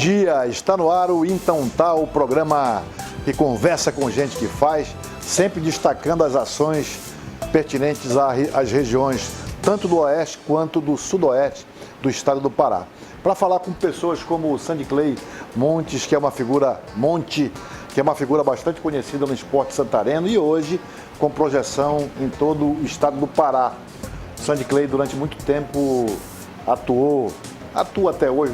dia, está no ar o Então Tá, o programa que conversa com gente que faz, sempre destacando as ações pertinentes às regiões, tanto do Oeste quanto do Sudoeste do estado do Pará. Para falar com pessoas como o Sandy Clay Montes, que é uma figura bastante conhecida no esporte santareno e hoje com projeção em todo o estado do Pará. Sandy Clay durante muito tempo atua até hoje,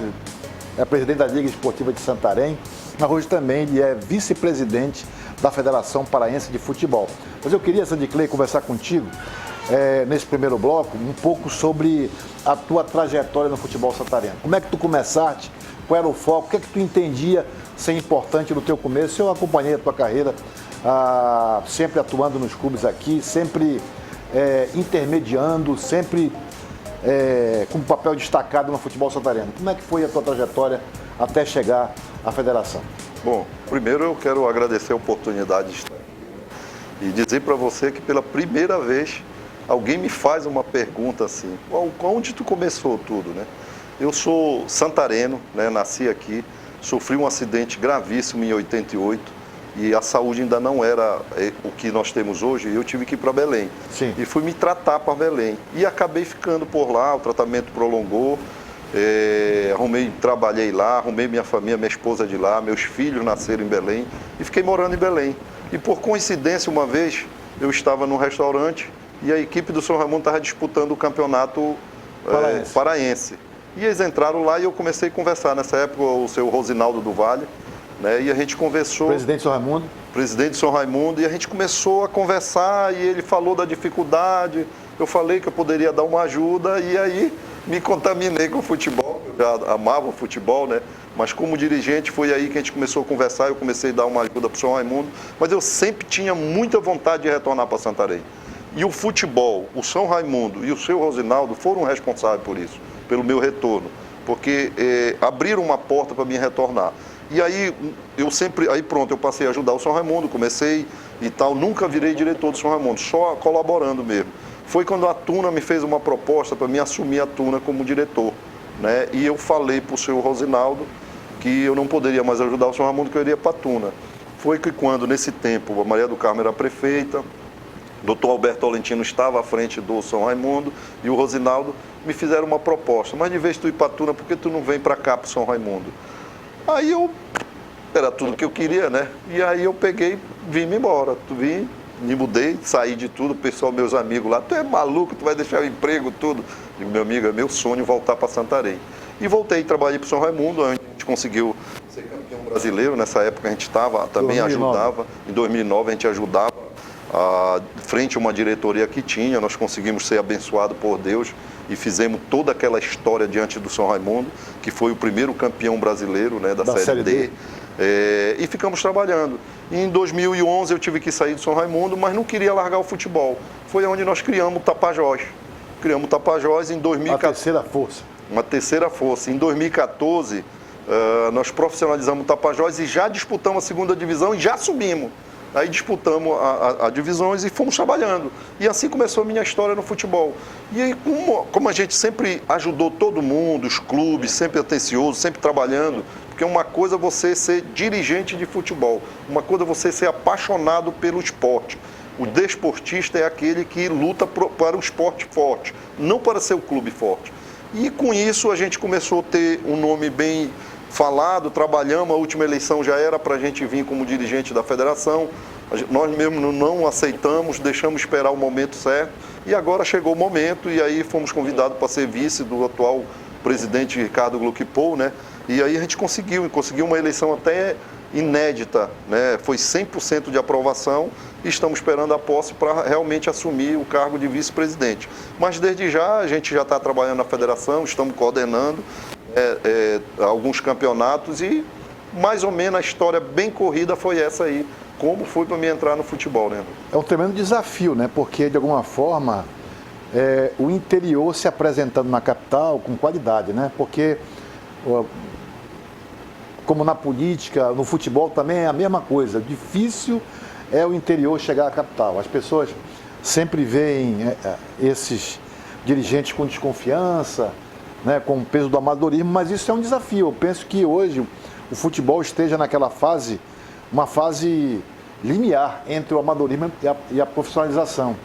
é presidente da Liga Esportiva de Santarém, mas hoje também ele é vice-presidente da Federação Paraense de Futebol. Mas eu queria, Sandy Clay, conversar contigo, nesse primeiro bloco, um pouco sobre a tua trajetória no futebol santareno. Como é que tu começaste? Qual era o foco? O que é que tu entendia ser importante no teu começo? Eu acompanhei a tua carreira, sempre atuando nos clubes aqui, sempre intermediando, sempre com um papel destacado no futebol santareno. Como é que foi a tua trajetória até chegar à federação? Bom, primeiro eu quero agradecer a oportunidade de estar aqui e dizer para você que pela primeira vez alguém me faz uma pergunta assim: onde tu começou tudo, né? Eu sou santareno, né? Nasci aqui, sofri um acidente gravíssimo em 88 e a saúde ainda não era o que nós temos hoje, e eu tive que ir para Belém. Sim. E fui me tratar para Belém e acabei ficando por lá, o tratamento prolongou. Trabalhei lá, arrumei minha família, minha esposa de lá, meus filhos nasceram em Belém e fiquei morando em Belém. E por coincidência, uma vez, eu estava num restaurante e a equipe do São Raimundo estava disputando o campeonato paraense. E eles entraram lá e eu comecei a conversar. Nessa época, o seu Rosinaldo do Vale, né, e a gente conversou... Presidente de São Raimundo? Presidente de São Raimundo, e a gente começou a conversar e ele falou da dificuldade, eu falei que eu poderia dar uma ajuda e aí me contaminei com o futebol, eu já amava o futebol, né? Mas como dirigente foi aí que a gente começou a conversar, eu comecei a dar uma ajuda para o São Raimundo, mas eu sempre tinha muita vontade de retornar para Santarém. E o futebol, o São Raimundo e o seu Rosinaldo foram responsáveis por isso, pelo meu retorno, porque abriram uma porta para mim retornar. E aí eu passei a ajudar o São Raimundo, comecei e tal, nunca virei diretor do São Raimundo, só colaborando mesmo. Foi quando a Tuna me fez uma proposta para mim assumir a Tuna como diretor, né? E eu falei para o seu Rosinaldo que eu não poderia mais ajudar o São Raimundo, que eu iria para a Tuna. Foi que quando, nesse tempo, a Maria do Carmo era prefeita, o doutor Alberto Tolentino estava à frente do São Raimundo e o Rosinaldo me fizeram uma proposta: mas de vez de tu ir para a Tuna, por que tu não vem para cá, para o São Raimundo? Aí era tudo que eu queria, né? E aí eu peguei, vim-me embora. Me mudei, saí de tudo, o pessoal, meus amigos lá: tu é maluco, tu vai deixar o emprego, tudo. Digo: meu amigo, é meu sonho voltar para Santarém. E voltei, trabalhei para o São Raimundo, onde a gente conseguiu ser campeão brasileiro. Nessa época a gente também 2009. Ajudava, em 2009 a gente ajudava, frente a uma diretoria que tinha, nós conseguimos ser abençoados por Deus e fizemos toda aquela história diante do São Raimundo, que foi o primeiro campeão brasileiro, né, da Série D. E ficamos trabalhando. E em 2011 eu tive que sair do São Raimundo, mas não queria largar o futebol. Foi onde nós criamos o Tapajós. Criamos o Tapajós em 2014. A terceira força. Uma terceira força. Em 2014, nós profissionalizamos o Tapajós e já disputamos a segunda divisão e já subimos. Aí disputamos as divisões e fomos trabalhando. E assim começou a minha história no futebol. E aí, como a gente sempre ajudou todo mundo, os clubes, sempre atencioso, sempre trabalhando, porque uma coisa é você ser dirigente de futebol, uma coisa é você ser apaixonado pelo esporte. O desportista é aquele que luta para o esporte forte, não para ser o clube forte. E com isso a gente começou a ter um nome bem falado, trabalhamos, a última eleição já era para a gente vir como dirigente da federação, nós mesmo não aceitamos, deixamos esperar o momento certo, e agora chegou o momento, e aí fomos convidados para ser vice do atual presidente Ricardo Gluckpol, né? E aí a gente conseguiu uma eleição até inédita, né? Foi 100% de aprovação e estamos esperando a posse para realmente assumir o cargo de vice-presidente. Mas desde já a gente já está trabalhando na federação, estamos coordenando alguns campeonatos e mais ou menos a história bem corrida foi essa aí, como foi para mim entrar no futebol, né? É um tremendo desafio, né? Porque de alguma forma o interior se apresentando na capital com qualidade, né? Porque como na política, no futebol também é a mesma coisa. Difícil é o interior chegar à capital. As pessoas sempre veem esses dirigentes com desconfiança, né, com o peso do amadorismo, mas isso é um desafio. Eu penso que hoje o futebol esteja naquela fase, uma fase limiar entre o amadorismo e a profissionalização.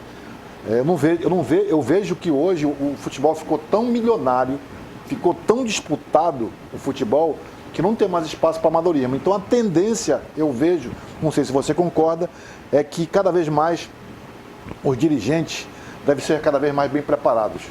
Eu vejo que hoje o futebol ficou tão milionário, ficou tão disputado o futebol, que não tem mais espaço para amadorismo. Então a tendência, eu vejo, não sei se você concorda, é que cada vez mais os dirigentes devem ser cada vez mais bem preparados.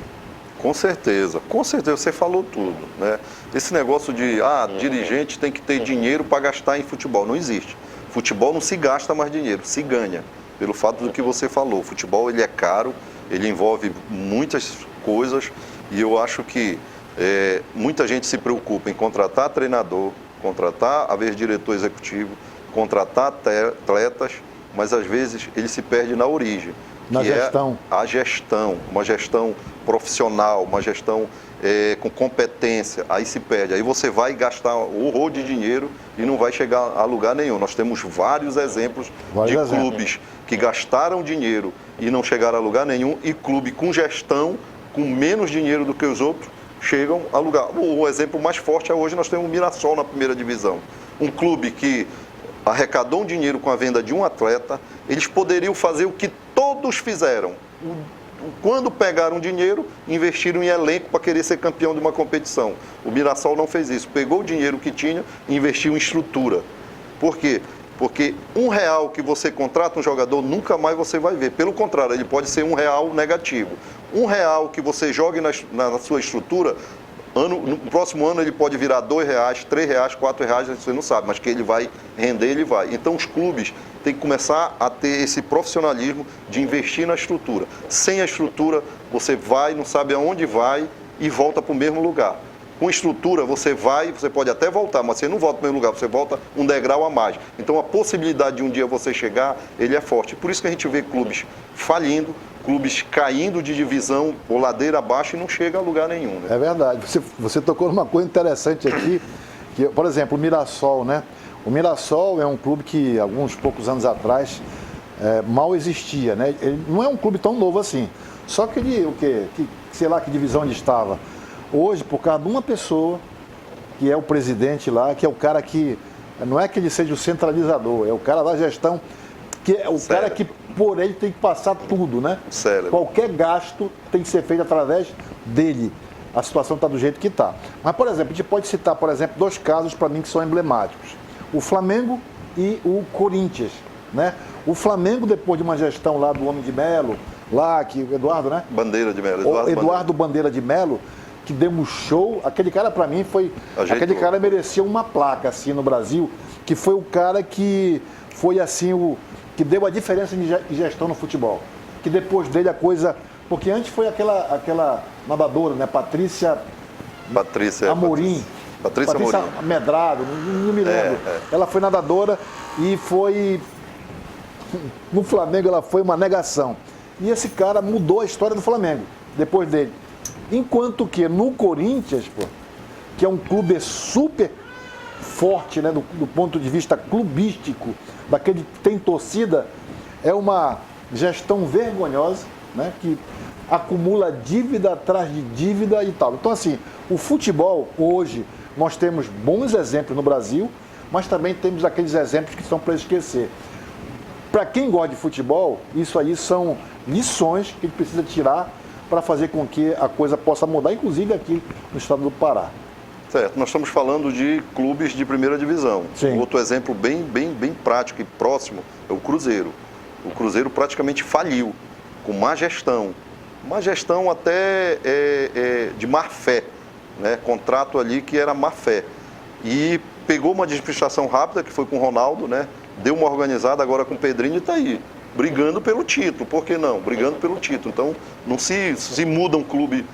Com certeza, você falou tudo, né? Esse negócio de, dirigente tem que ter dinheiro para gastar em futebol, não existe. Futebol não se gasta mais dinheiro, se ganha. Pelo fato do que você falou, o futebol ele é caro, ele envolve muitas coisas e eu acho que muita gente se preocupa em contratar treinador, contratar, às vezes, diretor executivo, contratar atletas, mas às vezes ele se perde na origem. Na gestão. É a gestão, uma gestão profissional, uma gestão com competência, aí se perde. Aí você vai gastar um horror de dinheiro e não vai chegar a lugar nenhum. Nós temos vários exemplos de clubes que gastaram dinheiro e não chegaram a lugar nenhum, e clube com gestão, com menos dinheiro do que os outros, chegam a lugar. O exemplo mais forte é hoje nós temos o Mirassol na primeira divisão. Um clube que arrecadou um dinheiro com a venda de um atleta, eles poderiam fazer o que todos fizeram. Quando pegaram dinheiro, investiram em elenco para querer ser campeão de uma competição. O Mirassol não fez isso. Pegou o dinheiro que tinha e investiu em estrutura. Por quê? Porque R$1 que você contrata um jogador, nunca mais você vai ver. Pelo contrário, ele pode ser R$1 negativo. R$1 que você jogue na sua estrutura, no próximo ano ele pode virar R$2, R$3, R$4, você não sabe, mas que ele vai render, ele vai. Então os clubes têm que começar a ter esse profissionalismo de investir na estrutura. Sem a estrutura, você vai, não sabe aonde vai e volta para o mesmo lugar. Com estrutura, você pode até voltar, mas você não volta para o mesmo lugar, você volta um degrau a mais. Então a possibilidade de um dia você chegar, ele é forte. Por isso que a gente vê clubes falindo, clubes caindo de divisão ou ladeira abaixo e não chega a lugar nenhum. Né? É verdade. Você tocou numa coisa interessante aqui, que, por exemplo, o Mirassol, né? O Mirassol é um clube que, alguns poucos anos atrás, mal existia, né? Ele não é um clube tão novo assim. Só que ele, sei lá que divisão ele estava. Hoje, por causa de uma pessoa, que é o presidente lá, que é o cara que, não é que ele seja o centralizador, é o cara da gestão, que é o cara que por ele tem que passar tudo, né? Sério. Qualquer gasto tem que ser feito através dele. A situação está do jeito que está. Mas, por exemplo, a gente pode citar, por exemplo, 2 casos para mim que são emblemáticos. O Flamengo e o Corinthians, né? O Flamengo, depois de uma gestão lá do Homem de Melo, lá que o Eduardo, né? Bandeira de Melo. Eduardo Bandeira de Melo, que deu um show. Aquele cara, para mim, aquele cara merecia uma placa, assim, no Brasil, que foi o cara que foi, assim, que deu a diferença em gestão no futebol. Que depois dele a coisa... Porque antes foi aquela nadadora, né? Patrícia Amorim. Patrícia Amorim. Medrado, não me lembro. Ela foi nadadora e foi... No Flamengo ela foi uma negação. E esse cara mudou a história do Flamengo, depois dele. Enquanto que no Corinthians, que é um clube super forte, né, do ponto de vista clubístico, daquele que tem torcida, é uma gestão vergonhosa, né, que acumula dívida atrás de dívida e tal. Então, assim, o futebol, hoje, nós temos bons exemplos no Brasil, mas também temos aqueles exemplos que são para esquecer. Para quem gosta de futebol, isso aí são lições que a gente precisa tirar para fazer com que a coisa possa mudar, inclusive aqui no estado do Pará. Certo, nós estamos falando de clubes de primeira divisão. Sim. Outro exemplo bem prático e próximo é o Cruzeiro. O Cruzeiro praticamente faliu, com má gestão. Uma gestão até de má fé, né? Contrato ali que era má fé. E pegou uma administração rápida, que foi com o Ronaldo, né? Deu uma organizada agora com o Pedrinho e está aí, brigando pelo título. Por que não? Brigando pelo título. Então, não se muda um clube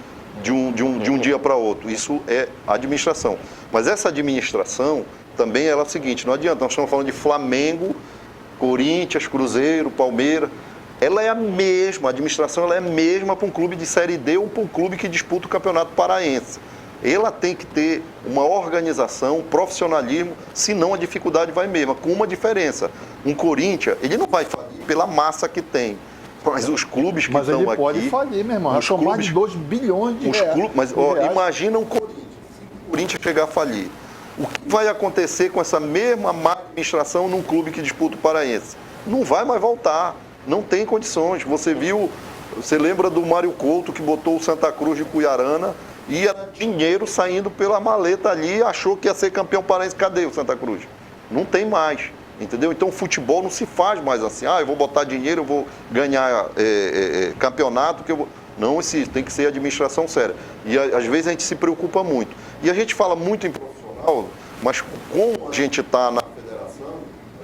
de um dia para outro. Isso é administração. Mas essa administração também é o seguinte, não adianta, nós estamos falando de Flamengo, Corinthians, Cruzeiro, Palmeiras. Ela é a mesma, a administração ela é a mesma para um clube de Série D ou para um clube que disputa o Campeonato Paraense. Ela tem que ter uma organização, um profissionalismo, senão a dificuldade vai mesmo, com uma diferença. Um Corinthians, ele não vai falir pela massa que tem. Mas os clubes que Mas estão ele aqui... pode falir, meu irmão. São mais de 2 bilhões de reais. Mas ó, imagina o Corinthians. Se o Corinthians chegar a falir. O que vai acontecer com essa mesma má administração num clube que disputa o Paraense? Não vai mais voltar. Não tem condições. Você lembra do Mário Couto, que botou o Santa Cruz de Cuiarana e era dinheiro saindo pela maleta ali e achou que ia ser campeão paraense. Cadê o Santa Cruz? Não tem mais. Entendeu? Então o futebol não se faz mais assim. Eu vou botar dinheiro, eu vou ganhar campeonato. Não, tem que ser administração séria. E às vezes a gente se preocupa muito. E a gente fala muito em profissional, mas como a gente está na federação,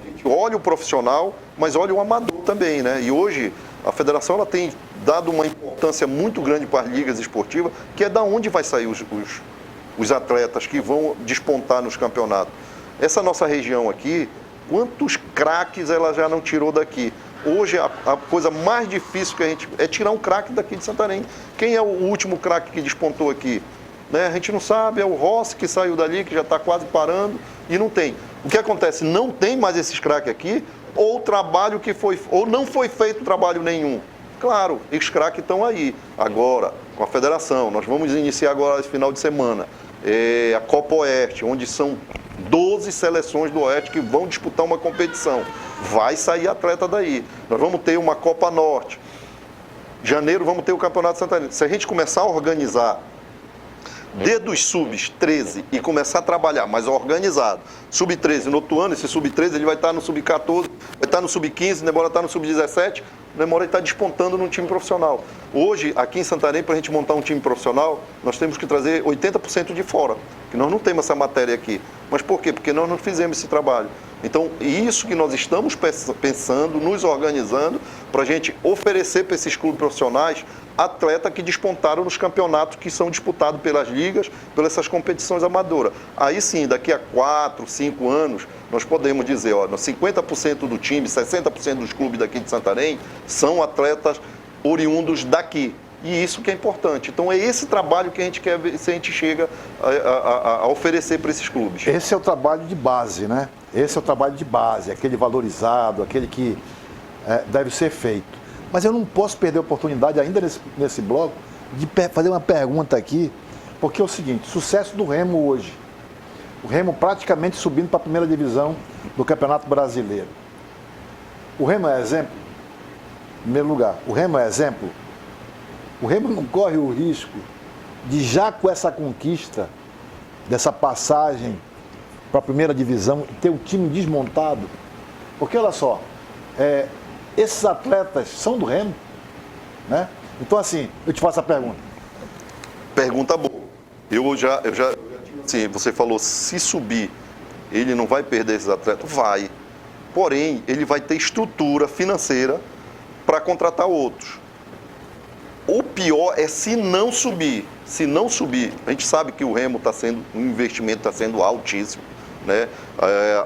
a gente olha o profissional, mas olha o amador também, né? E hoje a federação ela tem dado uma importância muito grande para as ligas esportivas, que é da onde vai sair os atletas que vão despontar nos campeonatos. Essa nossa região aqui, quantos craques ela já não tirou daqui? Hoje a coisa mais difícil que a gente é tirar um craque daqui de Santarém. Quem é o último craque que despontou aqui? Né? A gente não sabe, é o Rossi que saiu dali, que já está quase parando e não tem. O que acontece? Não tem mais esses craques aqui, ou trabalho ou não foi feito trabalho nenhum. Claro, os craques estão aí. Agora, com a federação, nós vamos iniciar agora esse final de semana a Copa Oeste, onde são 12 seleções do Oeste que vão disputar uma competição. Vai sair atleta daí. Nós vamos ter uma Copa Norte. Em janeiro vamos ter o Campeonato Santarém. Se a gente começar a organizar desde os sub-13 e começar a trabalhar mais organizado, sub-13 no outro ano, esse sub-13 ele vai estar no sub-14, vai estar no sub-15, demora estar no sub-17, demora estar despontando num time profissional. Hoje, aqui em Santarém, para a gente montar um time profissional, nós temos que trazer 80% de fora, que nós não temos essa matéria aqui. Mas por quê? Porque nós não fizemos esse trabalho. Então, isso que nós estamos pensando, nos organizando, para a gente oferecer para esses clubes profissionais atletas que despontaram nos campeonatos que são disputados pelas ligas, pelas essas competições amadoras. Aí sim, daqui a 4, 5 anos, nós podemos dizer, 50% do time, 60% dos clubes daqui de Santarém são atletas oriundos daqui. E isso que é importante. Então é esse trabalho que a gente quer ver se a gente chega a oferecer para esses clubes. Esse é o trabalho de base, né? Esse é o trabalho de base, aquele valorizado, aquele que deve ser feito. Mas eu não posso perder a oportunidade ainda nesse bloco de fazer uma pergunta aqui, porque é o seguinte, sucesso do Remo hoje. O Remo praticamente subindo para a primeira divisão do Campeonato Brasileiro. O Remo é exemplo? Em primeiro lugar, o Remo é exemplo? O Remo não corre o risco de, já com essa conquista, dessa passagem para a primeira divisão, ter o time desmontado? Porque, olha só, esses atletas são do Remo, né? Então, assim, eu te faço a pergunta. Pergunta boa. Eu já sim, você falou, se subir, ele não vai perder esses atletas? Vai. Porém, ele vai ter estrutura financeira para contratar outros. O pior é se não subir. Se não subir, a gente sabe que o Remo o investimento está sendo altíssimo, né?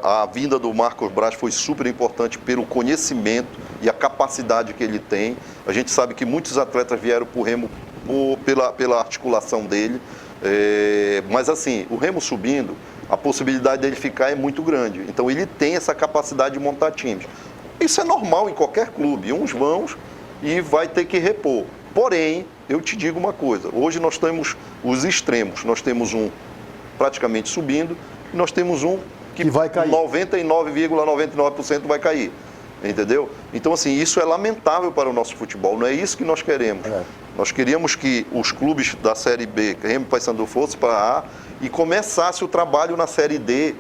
A vinda do Marcos Braz foi super importante pelo conhecimento e a capacidade que ele tem. A gente sabe que muitos atletas vieram para o Remo pela articulação dele. Mas assim, o Remo subindo, a possibilidade dele ficar é muito grande. Então ele tem essa capacidade de montar times. Isso é normal em qualquer clube. Uns vão e vai ter que repor. Porém, eu te digo uma coisa, hoje nós temos os extremos, nós temos um praticamente subindo e nós temos um que vai cair. 99,99% vai cair, entendeu? Então, assim, isso é lamentável para o nosso futebol, não é isso que nós queremos. Nós queríamos que os clubes da Série B, Remo e Paysandu, fossem para a A e começasse o trabalho na Série D,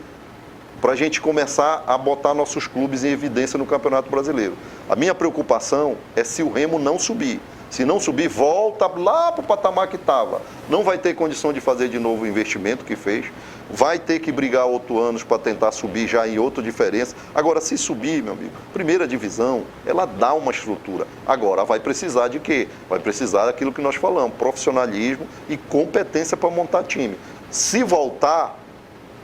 para a gente começar a botar nossos clubes em evidência no Campeonato Brasileiro. A minha preocupação é se o Remo não subir. Se não subir, volta lá para o patamar que estava. Não vai ter condição de fazer de novo o investimento que fez. Vai ter que brigar 8 anos para tentar subir já em outra diferença. Agora, se subir, meu amigo, primeira divisão, ela dá uma estrutura. Agora, vai precisar de quê? Vai precisar daquilo que nós falamos, profissionalismo e competência para montar time. Se voltar,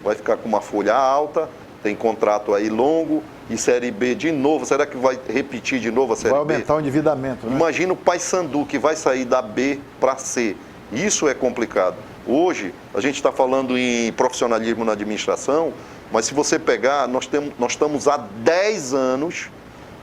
vai ficar com uma folha alta, tem contrato aí longo, e Série B de novo, será que vai repetir de novo a Série B? Vai aumentar o endividamento, né? Imagina o Paysandu que vai sair da B para C. Isso é complicado. Hoje, a gente está falando em profissionalismo na administração, mas se você pegar, nós estamos há 10 anos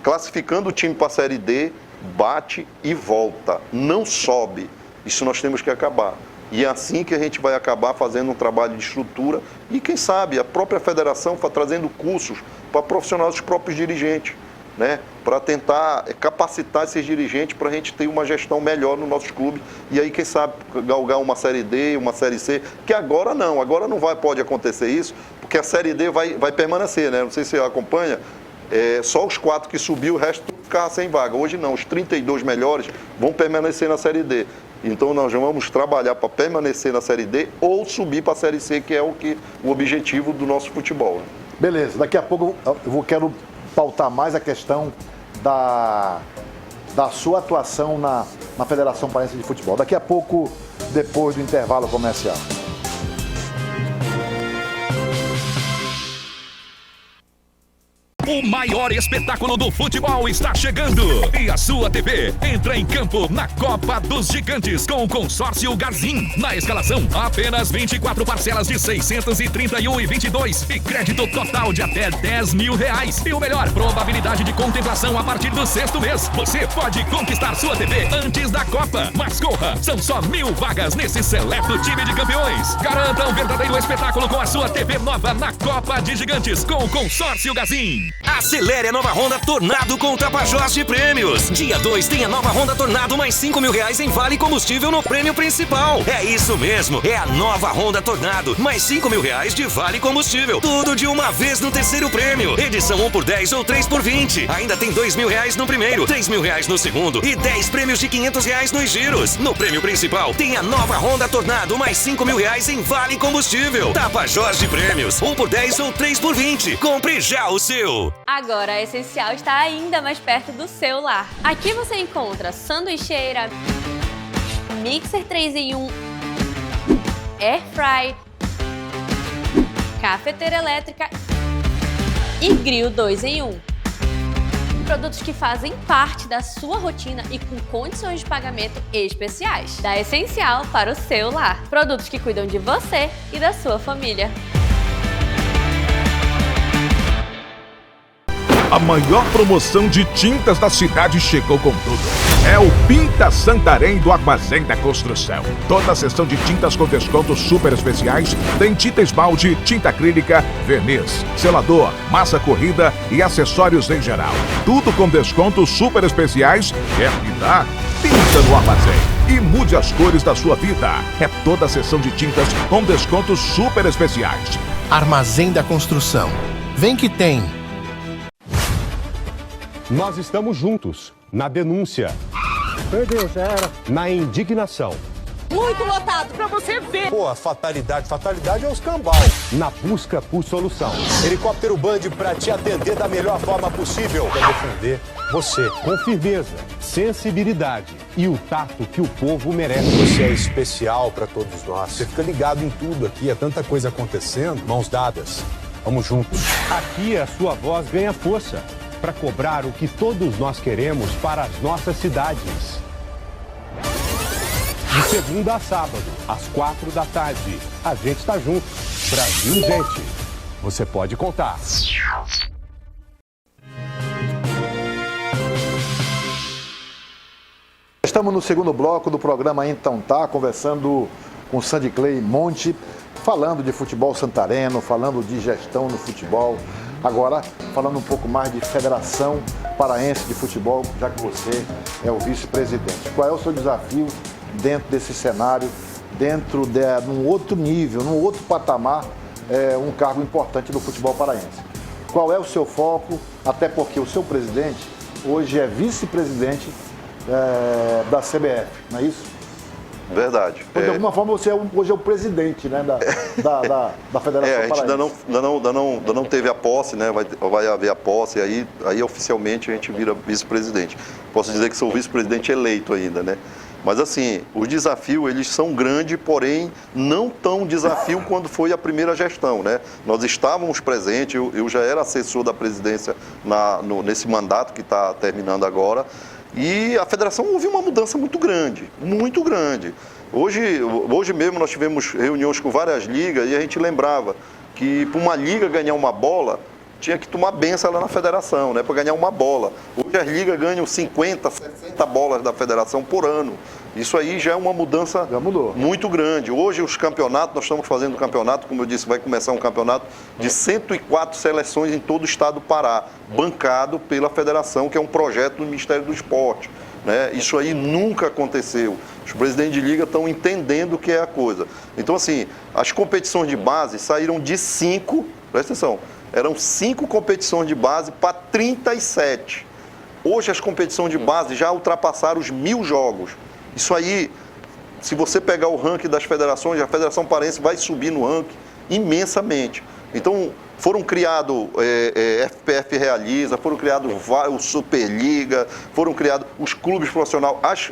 classificando o time para a Série D bate e volta, não sobe. Isso nós temos que acabar. E é assim que a gente vai acabar fazendo um trabalho de estrutura e, quem sabe, a própria federação trazendo cursos para profissionais dos próprios dirigentes, né? Para tentar capacitar esses dirigentes para a gente ter uma gestão melhor no nosso clube e aí, quem sabe, galgar uma Série D, uma Série C, que agora não pode acontecer isso, porque a Série D vai permanecer, né? Não sei se você acompanha, só os 4 que subiu, o resto ficava sem vaga. Hoje não, os 32 melhores vão permanecer na Série D. Então nós vamos trabalhar para permanecer na Série D ou subir para a Série C, que é o objetivo do nosso futebol, né? Beleza, daqui a pouco eu quero pautar mais a questão da sua atuação na Federação Paraense de Futebol. Daqui a pouco, depois do intervalo comercial. O maior espetáculo do futebol está chegando e a sua TV entra em campo na Copa dos Gigantes com o consórcio Garzin. Na escalação, apenas 24 parcelas de R$ 631,22 e crédito total de até R$10 mil. E o melhor, probabilidade de contemplação a partir do 6º mês. Você pode conquistar sua TV antes da Copa. Mas corra, são só 1.000 vagas nesse seleto time de campeões. Garanta um verdadeiro espetáculo com a sua TV nova na Copa de Gigantes com o consórcio Garzin. Acelere a nova Honda Tornado com o Tapajós de Prêmios. Dia 2 tem a nova Honda Tornado mais R$5 mil em vale combustível no prêmio principal. É isso mesmo, é a nova Honda Tornado mais R$5 mil de vale combustível. Tudo de uma vez no terceiro prêmio. Edição 1x10 ou 3x20. Ainda tem R$2 mil no primeiro, R$3 mil no segundo e 10 prêmios de R$500 nos giros. No prêmio principal tem a nova Honda Tornado mais R$5 mil em vale combustível. Tapajós de Prêmios, 1x10 ou 3x20. Compre já o seu. Agora a Essencial está ainda mais perto do seu lar. Aqui você encontra sanduicheira, mixer 3 em 1, air fry, cafeteira elétrica e grill 2 em 1. Produtos que fazem parte da sua rotina e com condições de pagamento especiais. Da Essencial para o seu lar. Produtos que cuidam de você e da sua família. A maior promoção de tintas da cidade chegou com tudo. É o Pinta Santarém do Armazém da Construção. Toda a seção de tintas com descontos super especiais tem tinta esmalte, tinta acrílica, verniz, selador, massa corrida e acessórios em geral. Tudo com descontos super especiais. Quer pintar? Pinta no Armazém e mude as cores da sua vida. É toda a seção de tintas com descontos super especiais. Armazém da Construção. Vem que tem. Nós estamos juntos na denúncia. Perdeu, já era. Na indignação. Muito lotado pra você ver. Pô, a fatalidade é os cambal. Na busca por solução. Helicóptero Band pra te atender da melhor forma possível. Pra defender você com firmeza, sensibilidade e o tato que o povo merece. Você é especial pra todos nós. Você fica ligado em tudo aqui, é tanta coisa acontecendo. Mãos dadas, vamos juntos. Aqui a sua voz ganha força para cobrar o que todos nós queremos para as nossas cidades. De segunda a sábado, às 4 da tarde, a gente está junto. Brasil, gente, você pode contar. Estamos no segundo bloco do programa Então Tá, conversando com Sandy Clay Monte, falando de futebol santareno, falando de gestão no futebol. Agora, falando um pouco mais de Federação Paraense de Futebol, já que você é o vice-presidente. Qual é o seu desafio dentro desse cenário, dentro de um outro nível, num outro patamar, um cargo importante do futebol paraense? Qual é o seu foco, até porque o seu presidente hoje é vice-presidente da CBF, não é isso? Verdade. Então, de alguma forma, você hoje é o presidente, né, da Federação a gente Paraense. ainda não teve a posse, né? Vai haver a posse, e aí oficialmente a gente vira vice-presidente. Posso dizer que sou vice-presidente eleito ainda, né? Mas assim, os desafios, eles são grandes, porém não tão desafio quando foi a primeira gestão, né? Nós estávamos presentes, eu já era assessor da presidência nesse mandato que está terminando agora. E a federação houve uma mudança muito grande, muito grande. Hoje mesmo nós tivemos reuniões com várias ligas e a gente lembrava que para uma liga ganhar uma bola, tinha que tomar benção lá na federação, né, para ganhar uma bola. Hoje as ligas ganham 50, 60 bolas da federação por ano. Isso aí já é uma mudança muito grande. Hoje os campeonatos, nós estamos fazendo um campeonato, como eu disse, vai começar um campeonato de 104 seleções em todo o estado do Pará, bancado pela federação, que é um projeto do Ministério do Esporte. Né? Isso aí nunca aconteceu. Os presidentes de liga estão entendendo o que é a coisa. Então, assim, as competições de base saíram de 5, presta atenção, eram 5 competições de base para 37. Hoje as competições de base já ultrapassaram os 1.000 jogos. Isso aí, se você pegar o ranking das federações, a Federação Paraense vai subir no ranking imensamente. Então, foram criados FPF Realiza, foram criados o Superliga, foram criados os clubes profissionais,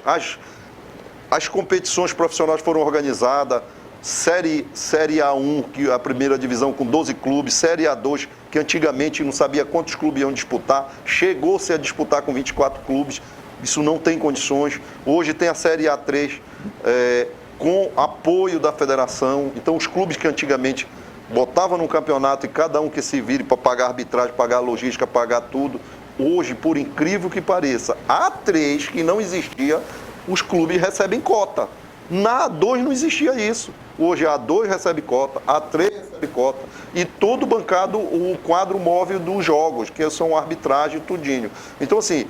as competições profissionais foram organizadas, Série A1, que é a primeira divisão com 12 clubes, Série A2, que antigamente não sabia quantos clubes iam disputar, chegou-se a disputar com 24 clubes, isso não tem condições. Hoje tem a Série A3 com apoio da federação, então os clubes que antigamente botavam no campeonato e cada um que se vire para pagar arbitragem, pagar logística, pagar tudo, hoje, por incrível que pareça, A3, que não existia, os clubes recebem cota. Na A2 não existia isso. Hoje a A2 recebe cota, a A3 recebe cota e todo bancado o quadro móvel dos jogos, que são arbitragem e tudinho. Então, assim,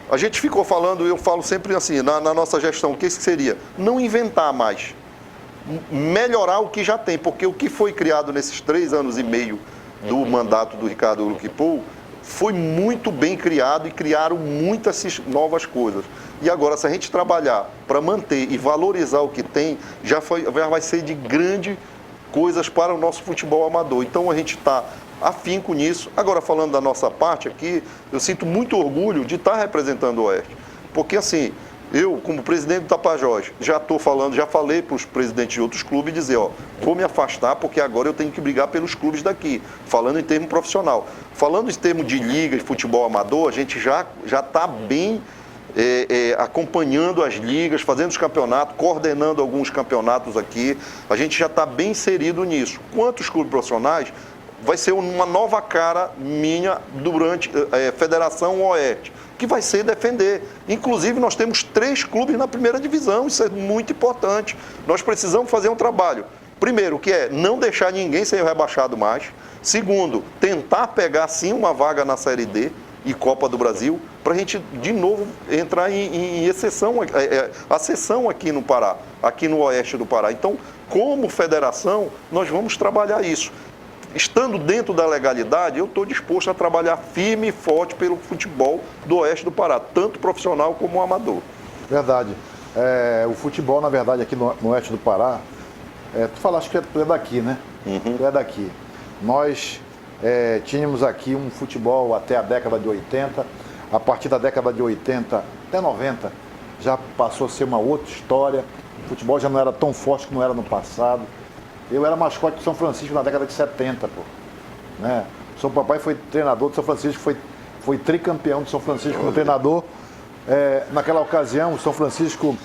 a gente ficou falando, eu falo sempre assim, na nossa gestão, o que isso seria? Não inventar mais, melhorar o que já tem, porque o que foi criado nesses 3 anos e meio do mandato do Ricardo Luquipoul foi muito bem criado e criaram muitas novas coisas. E agora, se a gente trabalhar para manter e valorizar o que tem, já vai ser de grandes coisas para o nosso futebol amador. Então, a gente está afinco nisso. Agora, falando da nossa parte aqui, eu sinto muito orgulho de estar representando o Oeste. Porque, assim, eu, como presidente do Tapajós, já falei para os presidentes de outros clubes, dizer, vou me afastar porque agora eu tenho que brigar pelos clubes daqui, falando em termo profissional. Falando em termo de liga de futebol amador, a gente já está bem acompanhando as ligas, fazendo os campeonatos, coordenando alguns campeonatos aqui, a gente já está bem inserido nisso. Quanto os clubes profissionais, vai ser uma nova cara minha durante Federação Oeste, que vai ser defender. Inclusive, nós temos 3 clubes na primeira divisão, isso é muito importante. Nós precisamos fazer um trabalho, primeiro, que é não deixar ninguém ser rebaixado mais. Segundo, tentar pegar, sim, uma vaga na Série D e Copa do Brasil, para a gente, de novo, entrar em exceção, a sessão aqui no Pará, aqui no Oeste do Pará. Então, como federação, nós vamos trabalhar isso. Estando dentro da legalidade, eu estou disposto a trabalhar firme e forte pelo futebol do Oeste do Pará, tanto profissional como amador. Verdade. O futebol, na verdade, aqui no Oeste do Pará, tu falaste que tu é daqui, né? Uhum. Tu é daqui. Nós tínhamos aqui um futebol até a década de 80, a partir da década de 80 até 90, já passou a ser uma outra história. O futebol já não era tão forte como era no passado. Eu era mascote do São Francisco na década de 70, pô. Né? Seu papai foi treinador do São Francisco, foi tricampeão do São Francisco como treinador. Naquela ocasião, o São Francisco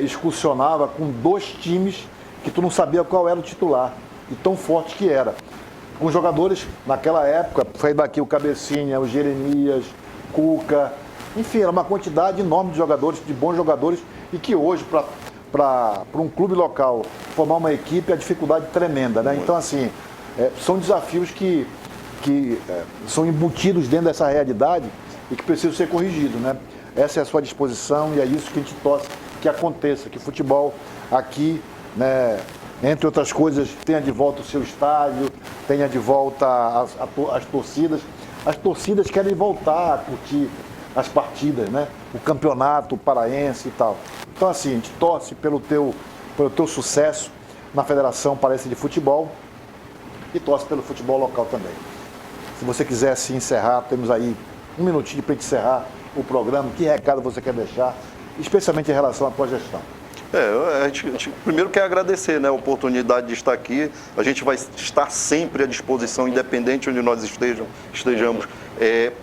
excursionava com 2 times que tu não sabia qual era o titular, e tão forte que era. Com jogadores, naquela época, foi daqui o Cabecinha, o Jeremias, Cuca, enfim, era uma quantidade enorme de jogadores, de bons jogadores, e que hoje, para um clube local formar uma equipe, a dificuldade tremenda, né? Então, assim, são desafios que são embutidos dentro dessa realidade e que precisam ser corrigidos, né? Essa é a sua disposição e é isso que a gente torce que aconteça, que o futebol aqui, né, entre outras coisas, tenha de volta o seu estádio, tenha de volta as torcidas. As torcidas querem voltar a curtir as partidas, né? O campeonato paraense e tal. Então, assim, a gente torce pelo teu sucesso na Federação Paraense de Futebol e torce pelo futebol local também. Se você quiser se encerrar, temos aí um minutinho para encerrar o programa. Que recado você quer deixar, especialmente em relação à tua gestão? A gente primeiro quer agradecer, né, a oportunidade de estar aqui. A gente vai estar sempre à disposição, independente onde nós estejamos,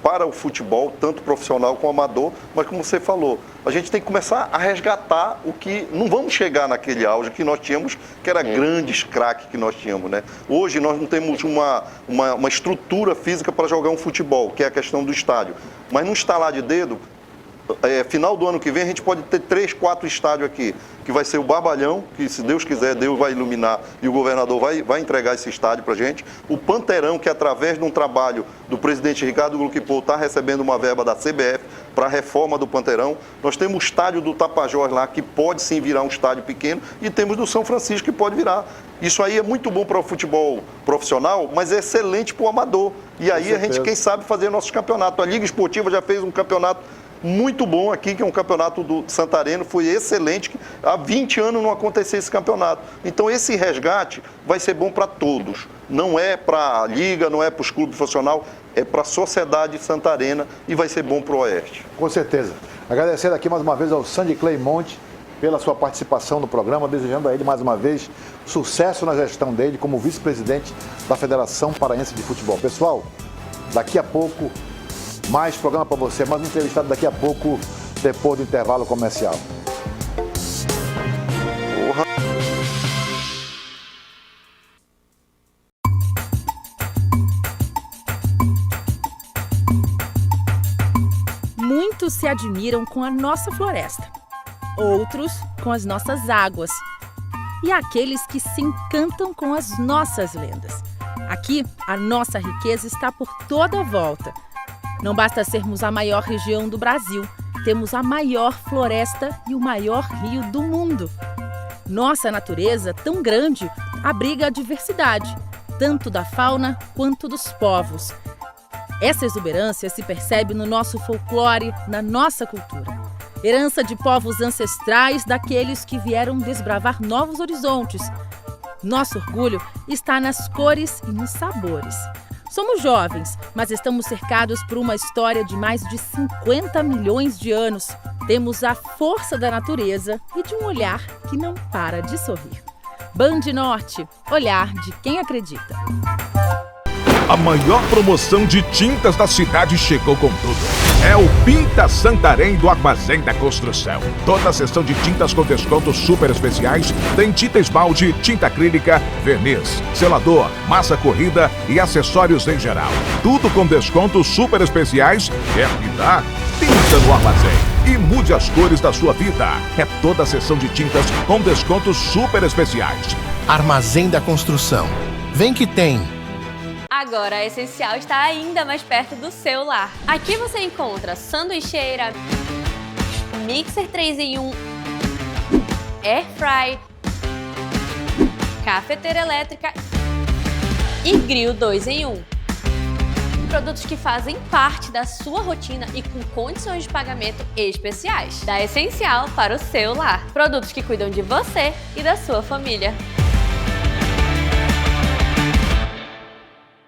para o futebol, tanto profissional como amador. Mas como você falou, a gente tem que começar a resgatar o que... Não vamos chegar naquele auge que nós tínhamos, que era grandes craques que nós tínhamos, né? Hoje nós não temos uma estrutura física para jogar um futebol, que é a questão do estádio. Mas num estalar de dedo... final do ano que vem a gente pode ter 3, 4 estádios aqui, que vai ser o Barbalhão, que se Deus quiser, Deus vai iluminar e o governador vai entregar esse estádio pra gente. O Panteirão, que através de um trabalho do presidente Ricardo Gluckpol está recebendo uma verba da CBF para a reforma do Panteirão. Nós temos o estádio do Tapajós lá, que pode sim virar um estádio pequeno, e temos do São Francisco, que pode virar. Isso aí é muito bom para o futebol profissional, mas é excelente para o amador. E aí a gente, quem sabe, fazer nossos campeonatos. A Liga Esportiva já fez um campeonato muito bom aqui, que é um campeonato do Santareno, foi excelente, há 20 anos não acontecia esse campeonato. Então esse resgate vai ser bom para todos, não é para a Liga, não é para os clubes profissionais, é para a sociedade santarena e vai ser bom para o Oeste. Com certeza. Agradecer aqui mais uma vez ao Sandy Cleimonte pela sua participação no programa, desejando a ele mais uma vez sucesso na gestão dele como vice-presidente da Federação Paraense de Futebol. Pessoal, daqui a pouco... mais programa para você, mais um entrevistado daqui a pouco, depois do intervalo comercial. Muitos se admiram com a nossa floresta, outros com as nossas águas e aqueles que se encantam com as nossas lendas. Aqui, a nossa riqueza está por toda a volta. Não basta sermos a maior região do Brasil, temos a maior floresta e o maior rio do mundo. Nossa natureza, tão grande, abriga a diversidade, tanto da fauna quanto dos povos. Essa exuberância se percebe no nosso folclore, na nossa cultura. Herança de povos ancestrais, daqueles que vieram desbravar novos horizontes. Nosso orgulho está nas cores e nos sabores. Somos jovens, mas estamos cercados por uma história de mais de 50 milhões de anos. Temos a força da natureza e de um olhar que não para de sorrir. Band Norte, olhar de quem acredita. A maior promoção de tintas da cidade chegou com tudo. É o Pinta Santarém do Armazém da Construção. Toda a seção de tintas com descontos super especiais tem tinta esmalte, tinta acrílica, verniz, selador, massa corrida e acessórios em geral. Tudo com descontos super especiais. Quer pintar? Pinta no Armazém e mude as cores da sua vida. É toda a seção de tintas com descontos super especiais. Armazém da Construção. Vem que tem! Agora a Essencial está ainda mais perto do seu lar. Aqui você encontra sanduicheira, mixer 3 em 1, air fry, cafeteira elétrica e grill 2 em 1. Produtos que fazem parte da sua rotina e com condições de pagamento especiais. Da Essencial para o seu lar. Produtos que cuidam de você e da sua família.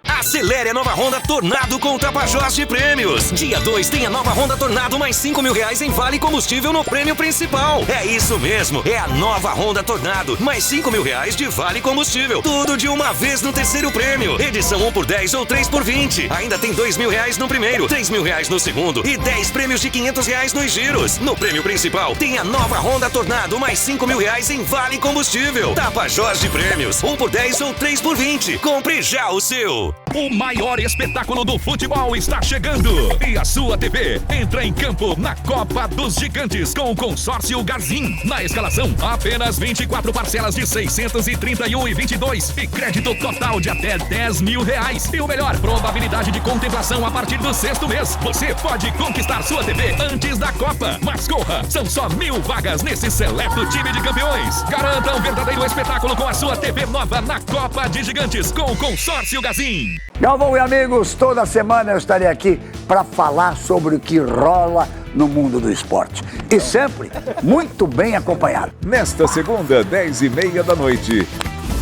Acelere a nova Honda Tornado com Tapajós de prêmios. Dia 2 tem a nova Honda Tornado mais R$5.000 em vale combustível no prêmio principal. É isso mesmo, é a nova Honda Tornado mais R$5.000 de vale combustível. Tudo de uma vez no terceiro prêmio. Edição 1x10 ou 3x20. Ainda tem R$2.000 no primeiro, R$3.000 no segundo e 10 prêmios de R$500 nos giros. No prêmio principal tem a nova Honda Tornado mais R$5.000 em vale combustível. Tapajós de prêmios, 1x10 ou 3x20. Compre já o seu. O maior espetáculo do futebol está chegando e a sua TV entra em campo na Copa dos Gigantes com o consórcio Garzin. Na escalação, apenas 24 parcelas de R$631,22 e crédito total de até R$10.000. E o melhor, probabilidade de contemplação a partir do 6º mês. Você pode conquistar sua TV antes da Copa. Mas corra, são só 1.000 vagas nesse seleto time de campeões. Garanta um verdadeiro espetáculo com a sua TV nova na Copa de Gigantes com o consórcio Garzin. Galvão e amigos, toda semana eu estarei aqui para falar sobre o que rola no mundo do esporte. E sempre muito bem acompanhado. Nesta segunda, 10h30 da noite,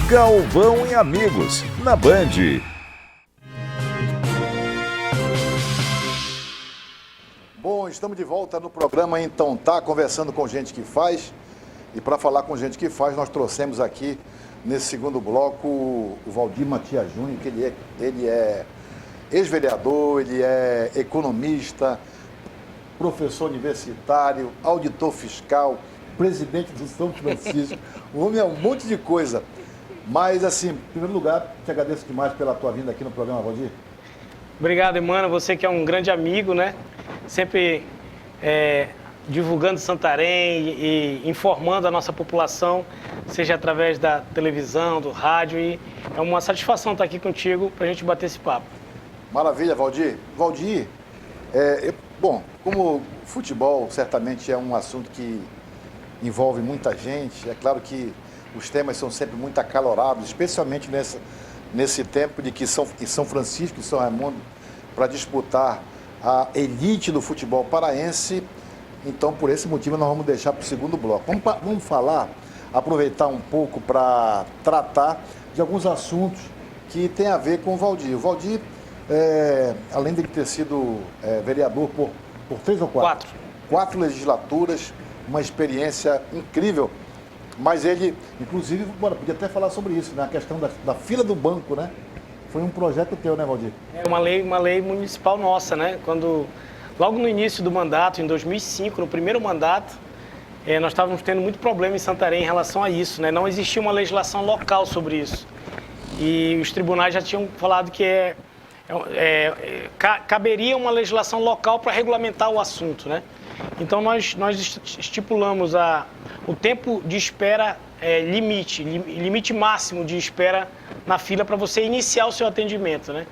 Galvão e amigos, na Band. Bom, estamos de volta no programa Então Tá, conversando com gente que faz. E para falar com gente que faz, nós trouxemos aqui, nesse segundo bloco, o Valdir Matias Júnior, que ele é ex-vereador, ele é economista, professor universitário, auditor fiscal, presidente do São Francisco. O homem é um monte de coisa. Mas, assim, em primeiro lugar, te agradeço demais pela tua vinda aqui no programa, Valdir. Obrigado, Emmanuel. Você que é um grande amigo, né? Sempre divulgando Santarém e informando a nossa população, seja através da televisão, do rádio. E é uma satisfação estar aqui contigo para a gente bater esse papo. Maravilha, Valdir. Valdir, bom, como futebol certamente é um assunto que envolve muita gente, é claro que os temas são sempre muito acalorados, especialmente nesse tempo de que em São Francisco e São Raimundo, para disputar a elite do futebol paraense. Então, por esse motivo, nós vamos deixar para o segundo bloco. Vamos aproveitar um pouco para tratar de alguns assuntos que têm a ver com o Valdir. O Valdir, além de ter sido vereador por 3 ou 4? 4 legislaturas, uma experiência incrível. Mas ele, inclusive, podia até falar sobre isso, né? A questão da fila do banco, né? Foi um projeto teu, né, Valdir? É uma lei municipal nossa, né? Logo no início do mandato, em 2005, no primeiro mandato, nós estávamos tendo muito problema em Santarém em relação a isso, né? Não existia uma legislação local sobre isso. E os tribunais já tinham falado que caberia uma legislação local para regulamentar o assunto, né? Então, nós estipulamos o tempo de espera limite máximo de espera na fila para você iniciar o seu atendimento, né?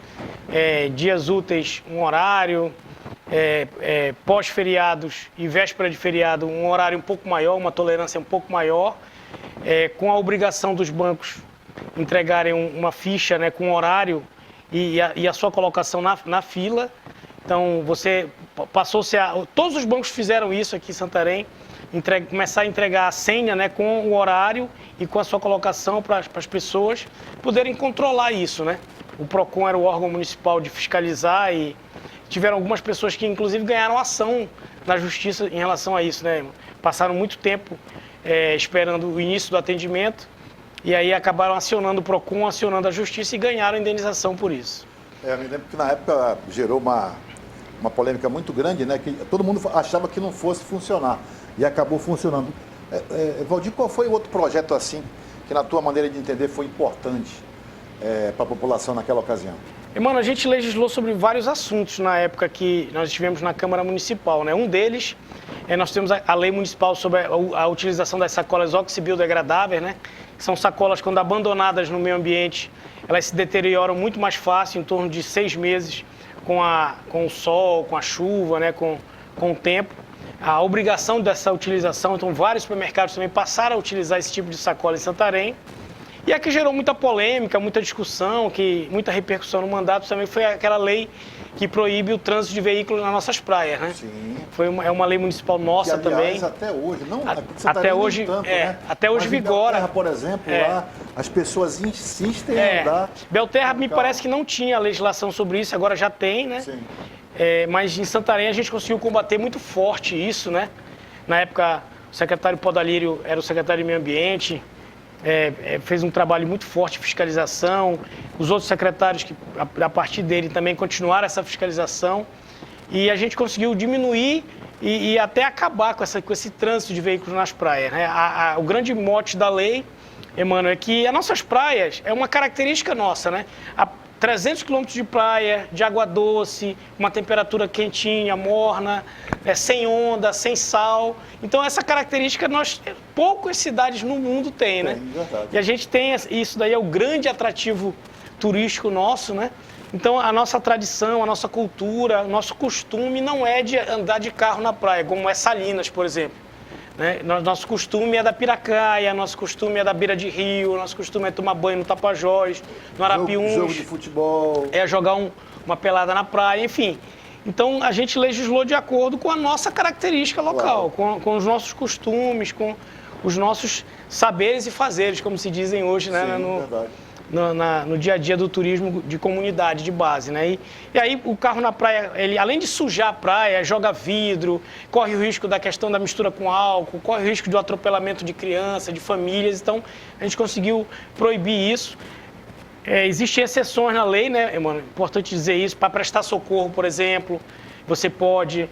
Dias úteis, um horário, pós-feriados e véspera de feriado, um horário um pouco maior, uma tolerância um pouco maior, com a obrigação dos bancos entregarem uma ficha, né, com horário e a sua colocação na fila. Então, todos os bancos fizeram isso aqui em Santarém, começar a entregar a senha, né, com o horário e com a sua colocação para as pessoas poderem controlar isso, né? O PROCON era o órgão municipal de fiscalizar e tiveram algumas pessoas que, inclusive, ganharam ação na justiça em relação a isso, né? Passaram muito tempo esperando o início do atendimento e aí acabaram acionando o PROCON, acionando a justiça e ganharam a indenização por isso. Eu me lembro que na época gerou uma polêmica muito grande, né? Que todo mundo achava que não fosse funcionar e acabou funcionando. Valdir, qual foi o outro projeto assim que, na tua maneira de entender, foi importante para a população naquela ocasião? Mano, a gente legislou sobre vários assuntos na época que nós estivemos na Câmara Municipal, né? Um deles, nós temos a lei municipal sobre a utilização das sacolas oxibiodegradáveis, né? Que são sacolas, quando abandonadas no meio ambiente, elas se deterioram muito mais fácil, em torno de 6 meses, com o sol, com a chuva, né? Com o tempo. A obrigação dessa utilização, então vários supermercados também passaram a utilizar esse tipo de sacola em Santarém. E a que gerou muita polêmica, muita discussão, muita repercussão no mandato também foi aquela lei que proíbe o trânsito de veículos nas nossas praias, né? Sim. É uma lei municipal nossa que, aliás, também. Até hoje, não até hoje, tanto, né? Até hoje vigora. Belterra, por exemplo, lá as pessoas insistem em andar. Belterra me parece que não tinha legislação sobre isso, agora já tem, né? Sim. Mas em Santarém a gente conseguiu combater muito forte isso, né? Na época, o secretário Podalírio era o secretário de Meio Ambiente, fez um trabalho muito forte de fiscalização. Os outros secretários, que a partir dele também continuaram essa fiscalização. E a gente conseguiu diminuir e até acabar com esse trânsito de veículos nas praias, né? O grande mote da lei, Emmanuel, é que as nossas praias é uma característica nossa, né? 300 quilômetros de praia, de água doce, uma temperatura quentinha, morna, sem onda, sem sal. Então, essa característica poucas cidades no mundo têm, né? E a gente tem isso daí, é o grande atrativo turístico nosso, né? Então, a nossa tradição, a nossa cultura, o nosso costume não é de andar de carro na praia, como é Salinas, por exemplo. Né? Nosso costume é da Piracaia, nosso costume é da beira de rio, nosso costume é tomar banho no Tapajós, no Arapiuns. Jogo de futebol. Jogar uma pelada na praia, enfim. Então, a gente legislou de acordo com a nossa característica local, com os nossos costumes, com os nossos saberes e fazeres, como se dizem hoje, né? Sim, verdade. no dia a dia do turismo de comunidade, de base, né? E aí o carro na praia, ele além de sujar a praia, joga vidro, corre o risco da questão da mistura com álcool, corre o risco do atropelamento de criança, de famílias, então a gente conseguiu proibir isso. Existem exceções na lei, né, mano? Importante dizer isso, para prestar socorro, por exemplo, você pode,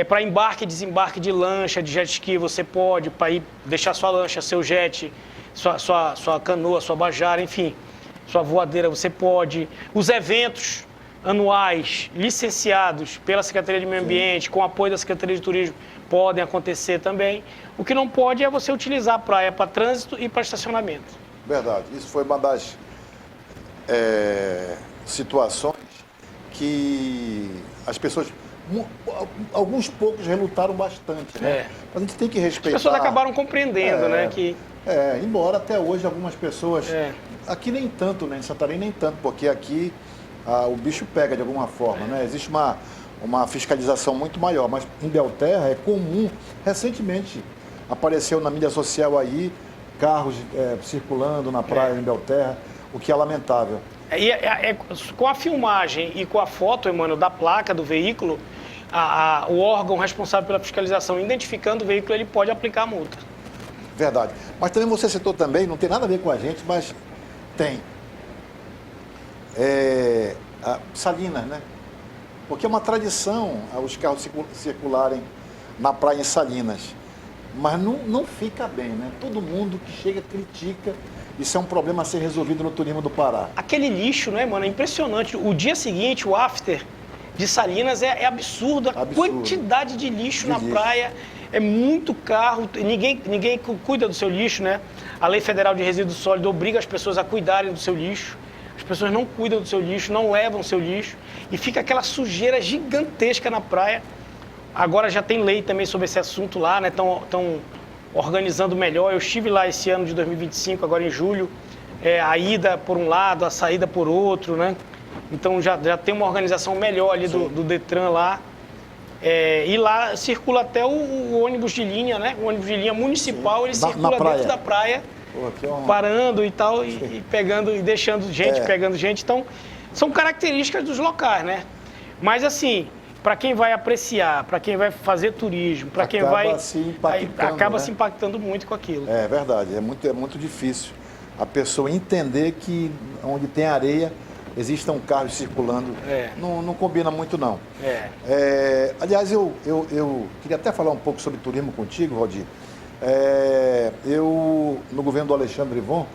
para embarque e desembarque de lancha, de jet ski, você pode, para ir deixar sua lancha, seu jet, sua canoa, sua bajara, enfim, sua voadeira, você pode. Os eventos anuais licenciados pela Secretaria de Meio Ambiente, com apoio da Secretaria de Turismo, podem acontecer também. O que não pode é você utilizar a praia para trânsito e para estacionamento. Verdade. Isso foi uma das situações que as pessoas, alguns poucos relutaram bastante, né? Mas a gente tem que respeitar. As pessoas acabaram compreendendo, né? Embora até hoje algumas pessoas... Aqui nem tanto, né? Em Santarém nem tanto, porque aqui o bicho pega de alguma forma, né? Existe uma fiscalização muito maior, mas em Belterra é comum. Recentemente apareceu na mídia social aí carros circulando na praia em Belterra, o que é lamentável. Com a filmagem e com a foto, Emmanuel, da placa do veículo, o órgão responsável pela fiscalização, identificando o veículo, ele pode aplicar a multa. Verdade. Mas também você citou também, não tem nada a ver com a gente, mas tem. Salinas, né? Porque é uma tradição os carros circularem na praia em Salinas. Mas não fica bem, né? Todo mundo que chega critica. Isso é um problema a ser resolvido no turismo do Pará. Aquele lixo, né, mano? É impressionante. O dia seguinte, o after de Salinas é absurdo. A quantidade de lixo na praia. É muito carro, ninguém cuida do seu lixo, né? A Lei Federal de Resíduos Sólidos obriga as pessoas a cuidarem do seu lixo. As pessoas não cuidam do seu lixo, não levam o seu lixo. E fica aquela sujeira gigantesca na praia. Agora já tem lei também sobre esse assunto lá, né? Estão organizando melhor. Eu estive lá esse ano de 2025, agora em julho. A ida por um lado, a saída por outro, né? Então já tem uma organização melhor ali do Detran lá. E lá circula até o ônibus de linha, né? O ônibus de linha municipal, ele circula dentro da praia, parando e tal, e pegando e deixando gente, pegando gente. Então, são características dos locais, né? Mas assim, para quem vai apreciar, para quem vai fazer turismo, para quem acaba se impactando muito com aquilo. É verdade, é muito difícil a pessoa entender que onde tem areia existam carros circulando. Não combina muito, não. Aliás, eu queria até falar um pouco sobre turismo contigo, Valdir. No governo do Alexandre Von,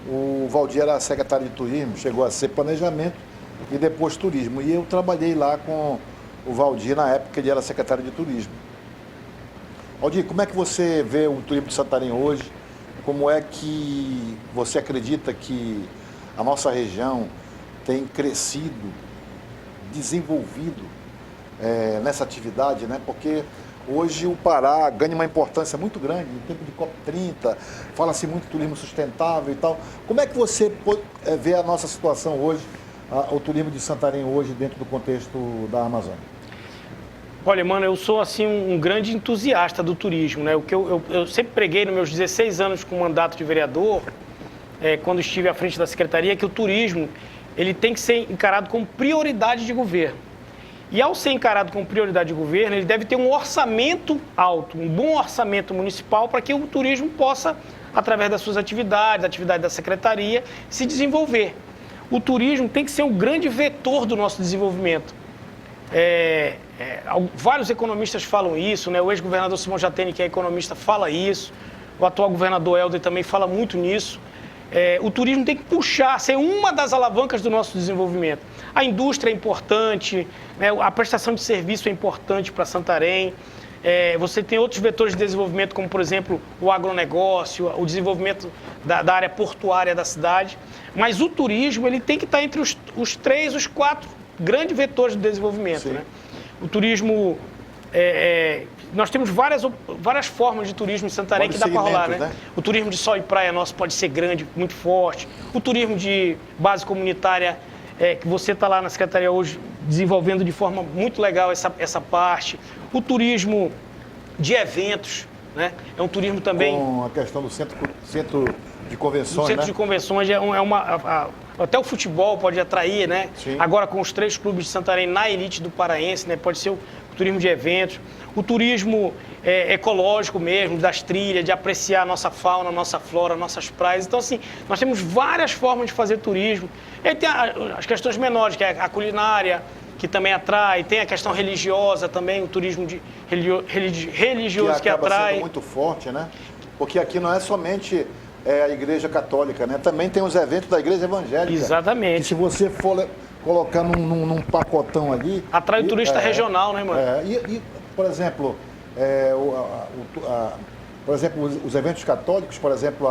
o Valdir era secretário de turismo, chegou a ser planejamento e depois turismo. E eu trabalhei lá com o Valdir na época que ele era secretário de turismo. Valdir, como é que você vê o turismo de Santarém hoje? Como é que você acredita que a nossa região tem crescido, desenvolvido nessa atividade, né? Porque hoje o Pará ganha uma importância muito grande, no tempo de COP30, fala-se muito de turismo sustentável e tal. Como é que você vê a nossa situação hoje, o turismo de Santarém hoje, dentro do contexto da Amazônia? Olha, mano, eu sou assim um grande entusiasta do turismo, né? O que eu sempre preguei nos meus 16 anos com mandato de vereador, quando estive à frente da secretaria, que o turismo ele tem que ser encarado como prioridade de governo. E ao ser encarado como prioridade de governo, ele deve ter um orçamento alto, um bom orçamento municipal para que o turismo possa, através das suas atividades, atividade da secretaria, se desenvolver. O turismo tem que ser um grande vetor do nosso desenvolvimento. Vários economistas falam isso, né? O ex-governador Simão Jatene, que é economista, fala isso. O atual governador Helder também fala muito nisso. O turismo tem que puxar, ser uma das alavancas do nosso desenvolvimento. A indústria é importante, né? A prestação de serviço é importante para Santarém. Você tem outros vetores de desenvolvimento, como, por exemplo, o agronegócio, o desenvolvimento da área portuária da cidade. Mas o turismo ele tem que estar entre os 3, os 4 grandes vetores de desenvolvimento. Né? O turismo... nós temos várias formas de turismo em Santarém que dá para rolar, né? O turismo de sol e praia nosso pode ser grande, muito forte. O turismo de base comunitária, que você está lá na Secretaria hoje desenvolvendo de forma muito legal essa parte. O turismo de eventos, né? É um turismo também... Com a questão do centro de convenções, o centro de convenções até o futebol pode atrair, né? Sim. Agora com os 3 clubes de Santarém na elite do paraense, né? Pode ser o turismo de eventos, o turismo ecológico mesmo, das trilhas, de apreciar a nossa fauna, a nossa flora, nossas praias. Então, assim, nós temos várias formas de fazer turismo. E aí tem as questões menores, que é a culinária, que também atrai, tem a questão religiosa também, o turismo religioso que atrai. Acaba sendo muito forte, né? Porque aqui não é somente a igreja católica, né? Também tem os eventos da igreja evangélica. Exatamente. Que se você for colocar num pacotão ali... Atrai o turista regional, né, mano? Por exemplo, os eventos católicos, por exemplo,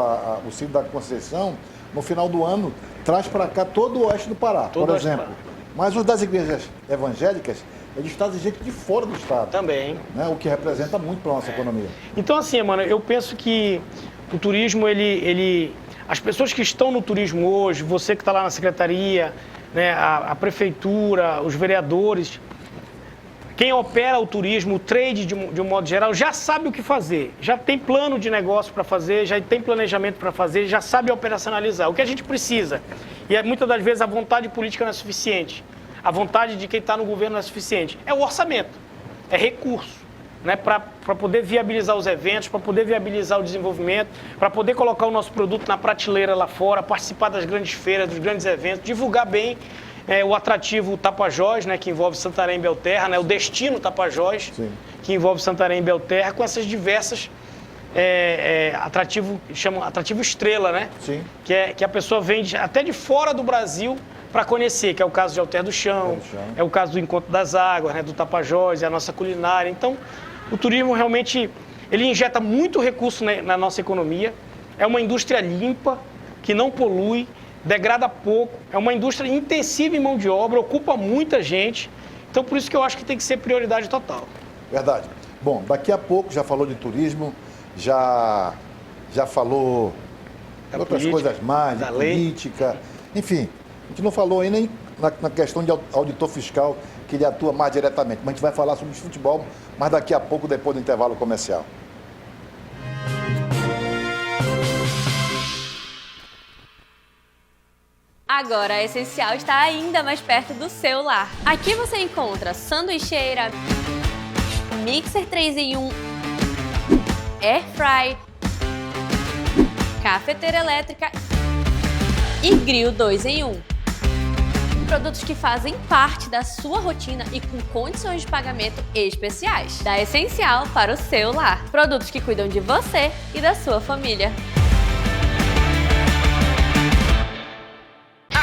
o Círio da Conceição, no final do ano, traz para cá todo o oeste do Pará, por exemplo. Mas os das igrejas evangélicas, eles trazem gente de fora do estado. Também. Né? O que representa muito para a nossa economia. Então, assim, mano, eu penso que o turismo, as pessoas que estão no turismo hoje, você que está lá na secretaria, né, a prefeitura, os vereadores, quem opera o turismo, o trade de um modo geral, já sabe o que fazer, já tem plano de negócio para fazer, já tem planejamento para fazer, já sabe operacionalizar. O que a gente precisa, e muitas das vezes a vontade política não é suficiente, a vontade de quem está no governo não é suficiente, é o orçamento, é recurso, né, para poder viabilizar os eventos, para poder viabilizar o desenvolvimento, para poder colocar o nosso produto na prateleira lá fora, participar das grandes feiras, dos grandes eventos, divulgar bem o atrativo Tapajós, né, que envolve Santarém e Belterra, né, o destino Tapajós, sim, que envolve Santarém e Belterra, com essas diversas atrativo estrela, né? Sim. Que a pessoa vem até de fora do Brasil para conhecer, que é o caso de Alter do Chão, é o caso do Encontro das Águas, né, do Tapajós, é a nossa culinária. Então, o turismo realmente, ele injeta muito recurso na nossa economia, é uma indústria limpa, que não polui, degrada pouco, é uma indústria intensiva em mão de obra, ocupa muita gente, então por isso que eu acho que tem que ser prioridade total. Verdade. Bom, daqui a pouco já falou de turismo, já falou de outras coisas mais, de política, enfim, a gente não falou ainda na questão de auditor fiscal, que ele atua mais diretamente, mas a gente vai falar sobre futebol, mas daqui a pouco, depois do intervalo comercial. Agora a Essencial está ainda mais perto do seu lar. Aqui você encontra sanduicheira, mixer 3 em 1, airfry, cafeteira elétrica e grill 2 em 1. Produtos que fazem parte da sua rotina e com condições de pagamento especiais. Da Essencial para o seu lar. Produtos que cuidam de você e da sua família.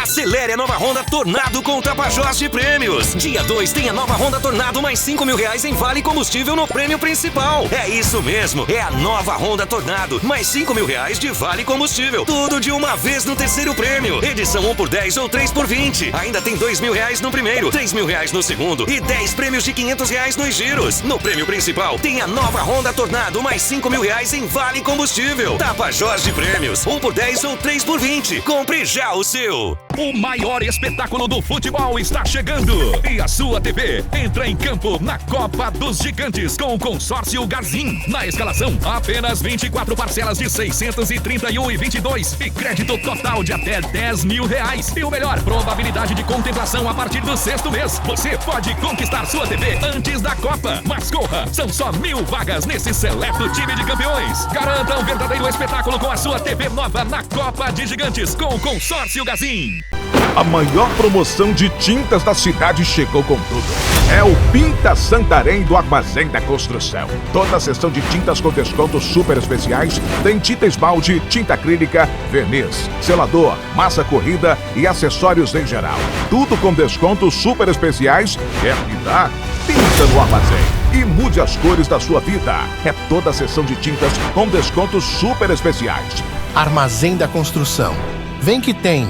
Acelere a nova Honda Tornado com Tapajós de prêmios. Dia 2 tem a nova Honda Tornado mais R$5.000 em vale combustível no prêmio principal. É isso mesmo, é a nova Honda Tornado mais R$5.000 de vale combustível. Tudo de uma vez no terceiro prêmio. Edição 1x10 ou 3x20. Ainda tem R$2.000 no primeiro, R$3.000 no segundo e 10 prêmios de R$500 nos giros. No prêmio principal tem a nova Honda Tornado mais R$5.000 em vale combustível. Tapajós de prêmios, 1x10 ou 3x20. Compre já o seu. O maior espetáculo do futebol está chegando e a sua TV entra em campo na Copa dos Gigantes com o consórcio Garzin. Na escalação, apenas 24 parcelas de R$631,22 e crédito total de até R$10.000. E o melhor, probabilidade de contemplação a partir do 6º mês. Você pode conquistar sua TV antes da Copa. Mas corra, são só 1.000 vagas nesse seleto time de campeões. Garanta um verdadeiro espetáculo com a sua TV nova na Copa de Gigantes com o consórcio Garzin. A maior promoção de tintas da cidade chegou com tudo. É o Pinta Santarém do Armazém da Construção. Toda a seção de tintas com descontos super especiais tem tinta esmalte, tinta acrílica, verniz, selador, massa corrida e acessórios em geral. Tudo com descontos super especiais. Quer pintar? Pinta no Armazém e mude as cores da sua vida. É toda a seção de tintas com descontos super especiais. Armazém da Construção. Vem que tem.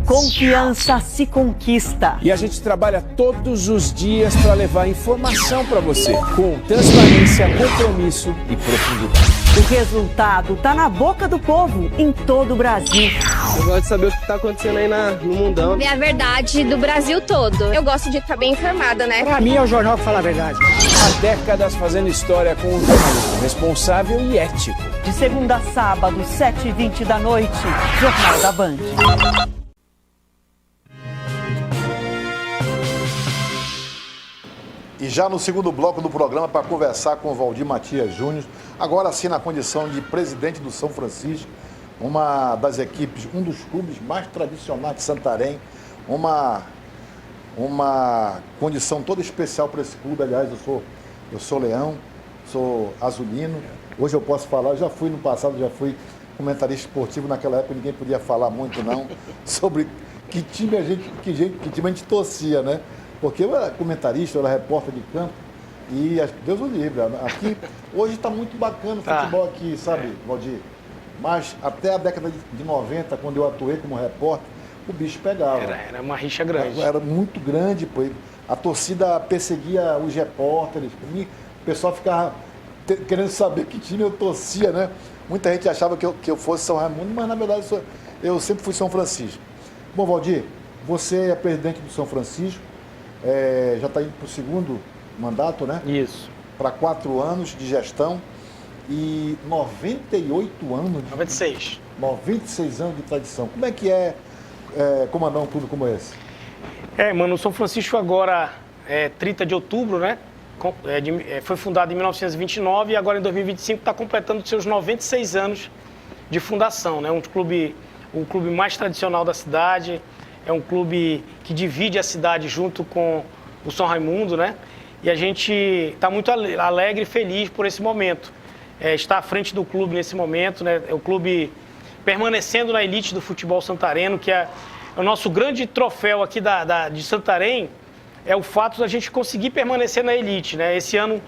Confiança se conquista. E a gente trabalha todos os dias para levar informação para você, com transparência, compromisso e profundidade. O resultado tá na boca do povo, em todo o Brasil. Eu gosto de saber o que tá acontecendo aí no mundão. É a verdade do Brasil todo. Eu gosto de ficar bem informada, né? Pra mim é o jornal que fala a verdade. Há décadas fazendo história com um jornalismo responsável e ético. De segunda a sábado, 7h20 da noite, Jornal da Band. E já no segundo bloco do programa, para conversar com o Valdir Matias Júnior, agora sim na condição de presidente do São Francisco, uma das equipes, um dos clubes mais tradicionais de Santarém, uma condição toda especial para esse clube. Aliás, eu sou leão, sou azulino, hoje eu posso falar, eu já fui no passado, já fui comentarista esportivo, naquela época ninguém podia falar muito não, sobre que time a gente torcia, né? Porque eu era comentarista, eu era repórter de campo e Deus o livre. Aqui, hoje está muito bacana o futebol aqui, sabe, Valdir? Mas até a década de 90, quando eu atuei como repórter, o bicho pegava. Era uma rixa grande. Era muito grande, pô. A torcida perseguia os repórteres. O pessoal ficava querendo saber que time eu torcia, né? Muita gente achava que eu fosse São Raimundo, mas na verdade eu sempre fui São Francisco. Bom, Valdir, você é presidente do São Francisco. Já está indo para o segundo mandato, né? Isso. Para 4 anos de gestão e 98 anos. 96. 96 anos de tradição. Como é que é comandar um clube como esse? Mano, o São Francisco agora é 30 de outubro, né? Foi fundado em 1929 e agora em 2025 está completando seus 96 anos de fundação, né? O clube mais tradicional da cidade. É um clube que divide a cidade junto com o São Raimundo, né? E a gente está muito alegre e feliz por esse momento. Está à frente do clube nesse momento, né? É o clube permanecendo na elite do futebol santareno, que é o nosso grande troféu aqui de Santarém, é o fato da gente conseguir permanecer na elite, né? Esse ano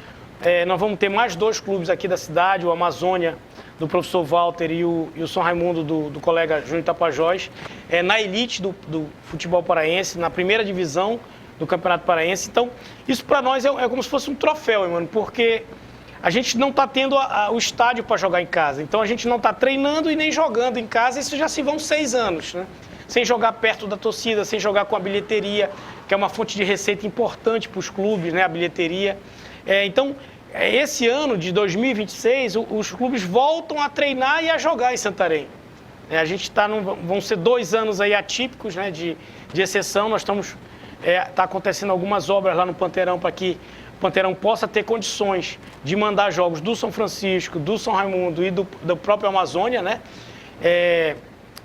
nós vamos ter mais 2 clubes aqui da cidade, o Amazônia, do professor Walter, e o São Raimundo, do colega Júnior Tapajós, na elite do futebol paraense, na primeira divisão do Campeonato Paraense. Então, isso para nós é como se fosse um troféu, mano, porque a gente não está tendo o estádio para jogar em casa. Então, a gente não está treinando e nem jogando em casa. Isso já se vão 6 anos, né? Sem jogar perto da torcida, sem jogar com a bilheteria, que é uma fonte de receita importante para os clubes, né? A bilheteria. Então, esse ano de 2026, os clubes voltam a treinar e a jogar em Santarém. A gente vão ser 2 anos aí atípicos, né, de exceção. Nós está acontecendo algumas obras lá no Panteirão para que o Panteirão possa ter condições de mandar jogos do São Francisco, do São Raimundo e do próprio Amazônia, né?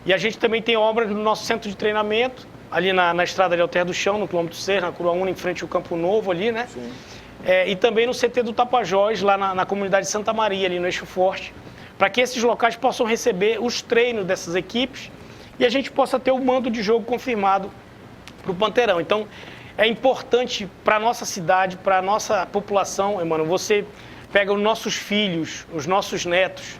E a gente também tem obras no nosso centro de treinamento, ali na estrada de Alter do Chão, no quilômetro 6, na Curuaúna, em frente ao Campo Novo ali, né? Sim. E também no CT do Tapajós, lá na comunidade de Santa Maria, ali no Eixo Forte, para que esses locais possam receber os treinos dessas equipes e a gente possa ter o mando de jogo confirmado para o Panteirão. Então, é importante para a nossa cidade, para a nossa população, mano, você pega os nossos filhos, os nossos netos,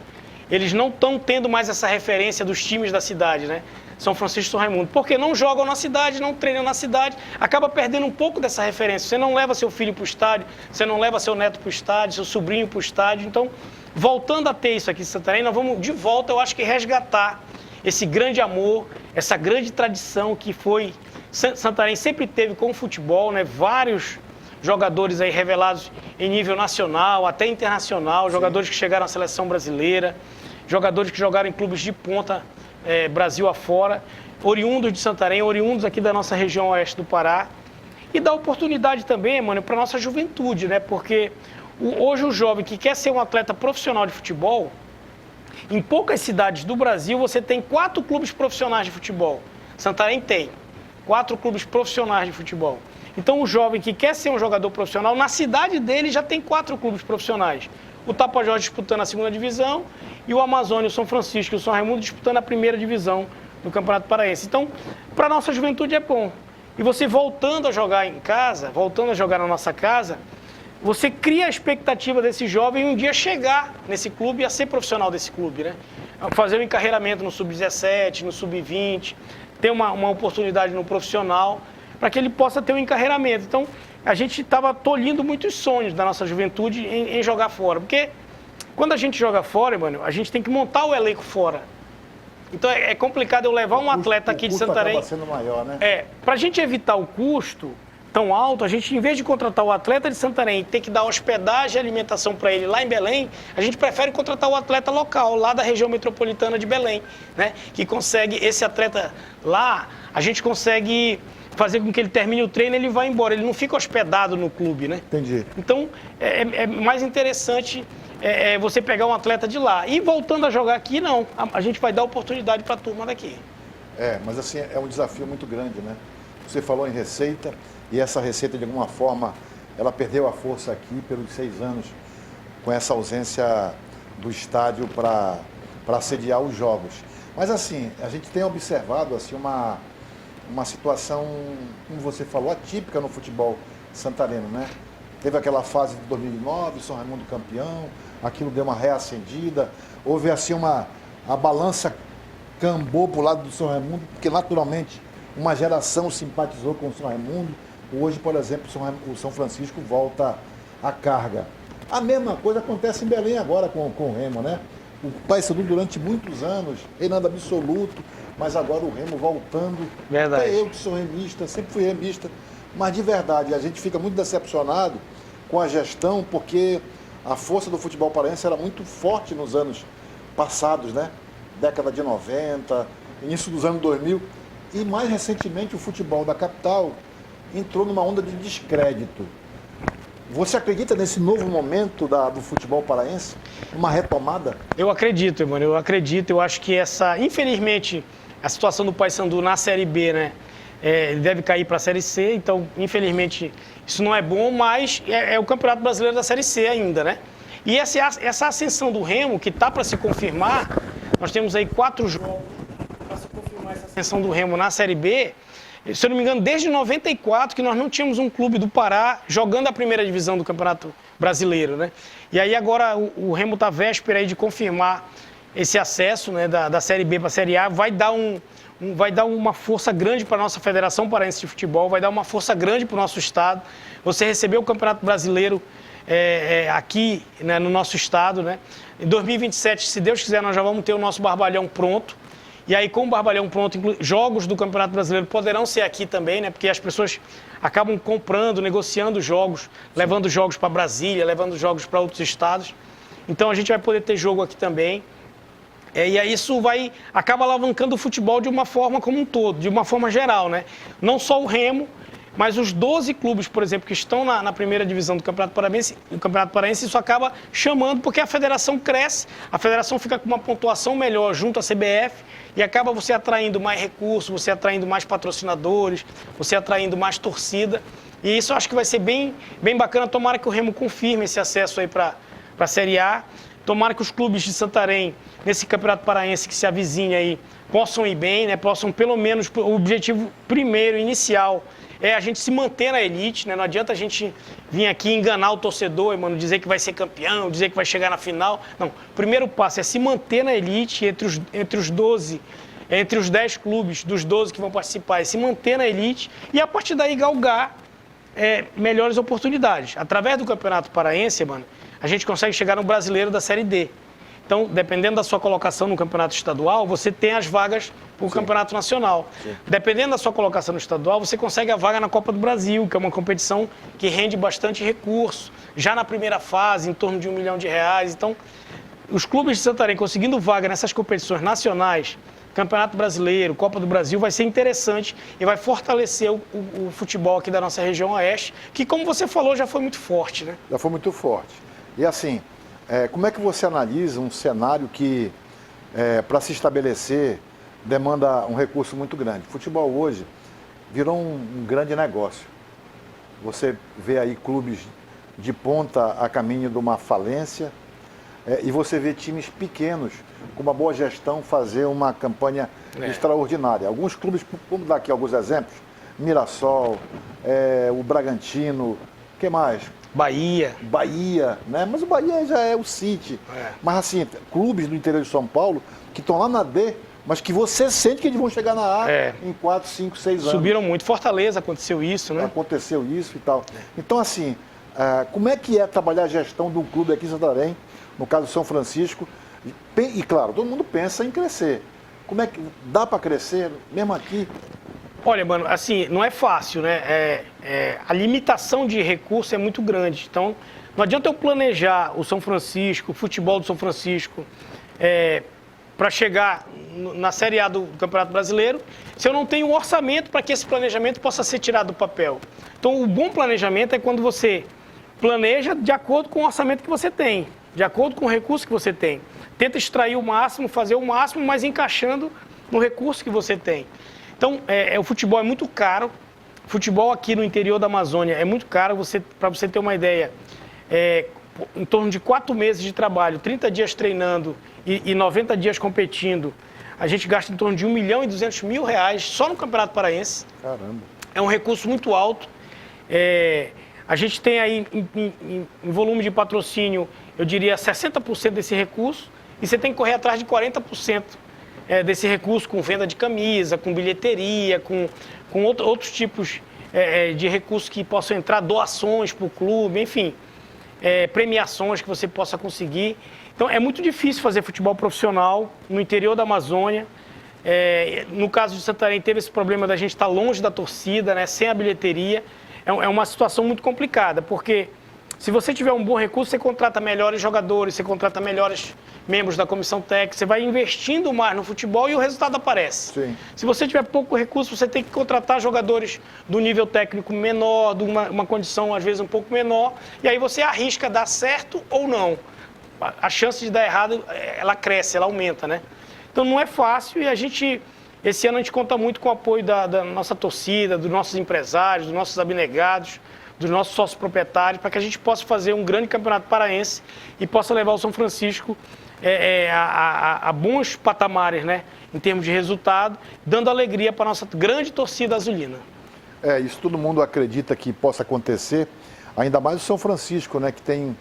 eles não estão tendo mais essa referência dos times da cidade, né? São Francisco e São Raimundo, porque não jogam na cidade, não treinam na cidade, acaba perdendo um pouco dessa referência. Você não leva seu filho para o estádio, você não leva seu neto para o estádio, seu sobrinho para o estádio. Então, voltando a ter isso aqui em Santarém, nós vamos de volta, eu acho que resgatar esse grande amor, essa grande tradição que foi Santarém sempre teve com o futebol, né? Vários jogadores aí revelados em nível nacional, até internacional, sim, jogadores que chegaram à seleção brasileira, jogadores que jogaram em clubes de ponta, Brasil afora, oriundos de Santarém, oriundos aqui da nossa região oeste do Pará, e dá oportunidade também, mano, para nossa juventude, né? Porque hoje o jovem que quer ser um atleta profissional de futebol, em poucas cidades do Brasil você tem 4 clubes profissionais de futebol. Santarém tem 4 clubes profissionais de futebol. Então o jovem que quer ser um jogador profissional, na cidade dele já tem 4 clubes profissionais. O Tapajós disputando a 2ª divisão e o Amazônia, o São Francisco e o São Raimundo disputando a 1ª divisão do Campeonato Paraense. Então, para a nossa juventude é bom. E você voltando a jogar em casa, voltando a jogar na nossa casa, você cria a expectativa desse jovem um dia chegar nesse clube e a ser profissional desse clube, né? Fazer um encarreiramento no Sub-17, no Sub-20, ter uma oportunidade no profissional, para que ele possa ter um encarreiramento. Então, a gente estava tolhindo muitos sonhos da nossa juventude em jogar fora. Porque quando a gente joga fora, mano, a gente tem que montar o elenco fora. Então, é complicado eu levar um atleta aqui de Santarém. Acaba sendo maior, né? Para a gente evitar o custo, tão alto, a gente, em vez de contratar o atleta de Santarém e ter que dar hospedagem e alimentação para ele lá em Belém, a gente prefere contratar o atleta local, lá da região metropolitana de Belém, né? Que consegue, esse atleta lá, a gente consegue fazer com que ele termine o treino e ele vá embora, ele não fica hospedado no clube, né? Entendi. Então, é mais interessante você pegar um atleta de lá. E voltando a jogar aqui, não, a gente vai dar oportunidade para a turma daqui. Mas assim, é um desafio muito grande, né? Você falou em receita, e essa receita, de alguma forma, ela perdeu a força aqui pelos 6 anos, com essa ausência do estádio para sediar os jogos. Mas assim, a gente tem observado assim, uma situação, como você falou, atípica no futebol santareno, né? Teve aquela fase de 2009, São Raimundo campeão, aquilo deu uma reacendida, houve assim a balança cambou para o lado do São Raimundo, porque naturalmente uma geração simpatizou com o São Raimundo. Hoje, por exemplo, o São Francisco volta à carga. A mesma coisa acontece em Belém agora com o Remo, né? O Paysandu durante muitos anos, reinando absoluto, mas agora o Remo voltando. Verdade. Até eu que sou remista, sempre fui remista, mas de verdade, a gente fica muito decepcionado com a gestão, porque a força do futebol paraense era muito forte nos anos passados, né? Década de 90, início dos anos 2000, e mais recentemente o futebol da capital entrou numa onda de descrédito. Você acredita nesse novo momento do futebol paraense? Uma retomada? Eu acredito, mano, eu acredito. Eu acho que infelizmente, a situação do Paysandu na Série B, né? Ele deve cair para a Série C, então, infelizmente, isso não é bom, mas é o Campeonato Brasileiro da Série C ainda, né? E essa ascensão do Remo, que está para se confirmar, nós temos aí 4 jogos para se confirmar essa ascensão do Remo na Série B. Se eu não me engano, desde 94 que nós não tínhamos um clube do Pará jogando a primeira divisão do Campeonato Brasileiro, né? E aí agora o Remo está véspera aí de confirmar esse acesso, né, da Série B para a Série A, vai dar uma força grande para a nossa Federação Paraense de Futebol, vai dar uma força grande para o nosso estado. Você recebeu o Campeonato Brasileiro aqui, né, no nosso estado, né? Em 2027, se Deus quiser, nós já vamos ter o nosso Barbalhão pronto. E aí, com o Barbalhão pronto, jogos do Campeonato Brasileiro poderão ser aqui também, né? Porque as pessoas acabam comprando, negociando jogos, levando jogos para Brasília, levando jogos para outros estados. Então, a gente vai poder ter jogo aqui também. E aí isso acaba alavancando o futebol de uma forma como um todo, de uma forma geral, né? Não só o Remo, mas os 12 clubes, por exemplo, que estão na primeira divisão do Campeonato Paraense, isso acaba chamando, porque a federação cresce, a federação fica com uma pontuação melhor junto à CBF e acaba você atraindo mais recursos, você atraindo mais patrocinadores, você atraindo mais torcida. E isso eu acho que vai ser bem bacana. Tomara que o Remo confirme esse acesso aí para a Série A. Tomara que os clubes de Santarém, nesse Campeonato Paraense que se avizinha aí, possam ir bem, né? Possam pelo menos, o objetivo primeiro, inicial, é a gente se manter na elite, né? Não adianta a gente vir aqui enganar o torcedor, mano, dizer que vai ser campeão, dizer que vai chegar na final. Não, o primeiro passo é se manter na elite entre os 10 clubes, dos 12 que vão participar, é se manter na elite e a partir daí galgar melhores oportunidades. Através do Campeonato Paraense, mano, a gente consegue chegar no Brasileiro da Série D. Então, dependendo da sua colocação no campeonato estadual, você tem as vagas para o campeonato nacional. Sim. Dependendo da sua colocação no estadual, você consegue a vaga na Copa do Brasil, que é uma competição que rende bastante recurso. Já na primeira fase, em torno de R$1 milhão. Então, os clubes de Santarém conseguindo vaga nessas competições nacionais, Campeonato Brasileiro, Copa do Brasil, vai ser interessante e vai fortalecer o futebol aqui da nossa região oeste, que, como você falou, já foi muito forte, né? Já foi muito forte. E assim, como é que você analisa um cenário que, para se estabelecer, demanda um recurso muito grande? O futebol hoje virou um grande negócio. Você vê aí clubes de ponta a caminho de uma falência e você vê times pequenos, com uma boa gestão, fazer uma campanha extraordinária. Alguns clubes, vamos dar aqui alguns exemplos, Mirassol, o Bragantino, o que mais? Bahia, né? Mas o Bahia já é o City. Mas assim, clubes do interior de São Paulo que estão lá na D, mas que você sente que eles vão chegar na A em 4, 5, 6 anos. Subiram muito. Fortaleza aconteceu isso, né? Aconteceu isso e tal. Então assim, como é que é trabalhar a gestão de um clube aqui em Santarém, no caso do São Francisco? E claro, todo mundo pensa em crescer. Como é que dá para crescer, mesmo aqui? Olha, mano, assim, não é fácil, né? A limitação de recurso é muito grande. Então, não adianta eu planejar o São Francisco, o futebol do São Francisco, para chegar na Série A do Campeonato Brasileiro, se eu não tenho um orçamento para que esse planejamento possa ser tirado do papel. Então, o bom planejamento é quando você planeja de acordo com o orçamento que você tem, de acordo com o recurso que você tem. Tenta extrair o máximo, fazer o máximo, mas encaixando no recurso que você tem. Então, o futebol é muito caro. Futebol aqui no interior da Amazônia é muito caro. Para você ter uma ideia, em torno de 4 meses de trabalho, 30 dias treinando e 90 dias competindo, a gente gasta em torno de R$ 1.200.000 só no Campeonato Paraense. Caramba. É um recurso muito alto. A gente tem aí, em volume de patrocínio, eu diria 60% desse recurso, e você tem que correr atrás de 40% desse recurso com venda de camisa, com bilheteria, com outros tipos de recursos que possam entrar, doações para o clube, enfim, premiações que você possa conseguir. Então, é muito difícil fazer futebol profissional no interior da Amazônia. No caso de Santarém, teve esse problema da gente estar longe da torcida, né, sem a bilheteria. É uma situação muito complicada, porque se você tiver um bom recurso, você contrata melhores jogadores, você contrata melhores membros da comissão técnica, você vai investindo mais no futebol e o resultado aparece. Sim. Se você tiver pouco recurso, você tem que contratar jogadores do nível técnico menor, de uma condição às vezes um pouco menor, e aí você arrisca dar certo ou não. A chance de dar errado, ela cresce, ela aumenta, né? Então não é fácil, e esse ano a gente conta muito com o apoio da nossa torcida, dos nossos empresários, dos nossos abnegados, dos nossos sócios proprietários, para que a gente possa fazer um grande campeonato paraense e possa levar o São Francisco a bons patamares, né, em termos de resultado, dando alegria para a nossa grande torcida azulina. Isso todo mundo acredita que possa acontecer, ainda mais o São Francisco, né, que tem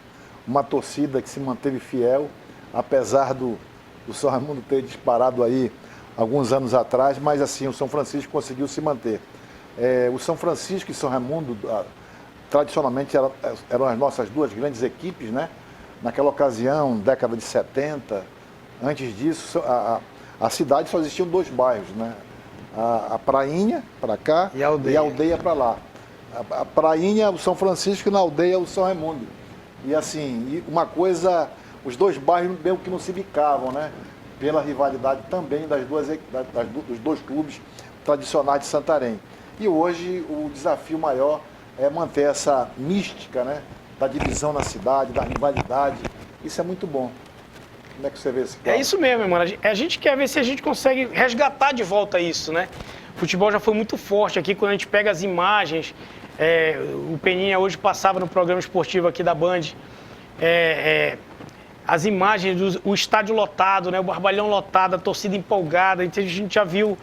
uma torcida que se manteve fiel, apesar do São Raimundo ter disparado aí alguns anos atrás, mas assim, o São Francisco conseguiu se manter. O São Francisco e São Raimundo, tradicionalmente, eram as nossas duas grandes equipes, né? Naquela ocasião, década de 70, antes disso, a cidade só existiam 2 bairros, né? A Prainha, para cá, e a Aldeia para lá. A Prainha, o São Francisco, e na Aldeia, o São Raimundo. E assim, uma coisa, os 2 bairros meio que não se bicavam, né? Pela rivalidade também dos 2 clubes tradicionais de Santarém. E hoje o desafio maior é manter essa mística, né, da divisão na cidade, da rivalidade. Isso é muito bom. Como é que você vê esse quadro? É isso mesmo, mano. A gente quer ver se a gente consegue resgatar de volta isso, né? O futebol já foi muito forte aqui, quando a gente pega as imagens. O Peninha hoje passava no programa esportivo aqui da Band. As imagens do estádio lotado, né? O Barbalhão lotado, a torcida empolgada. A gente já viu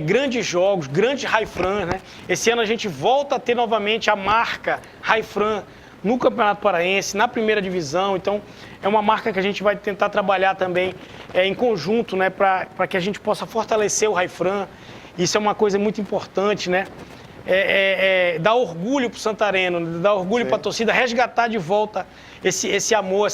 grandes jogos, grandes Raifran, né? Esse ano a gente volta a ter novamente a marca Raifran no Campeonato Paraense, na primeira divisão. Então, é uma marca que a gente vai tentar trabalhar também em conjunto, né? Para que a gente possa fortalecer o Raifran. Isso é uma coisa muito importante, né? Dar orgulho para o santareno, dar orgulho para a torcida, resgatar de volta esse amor,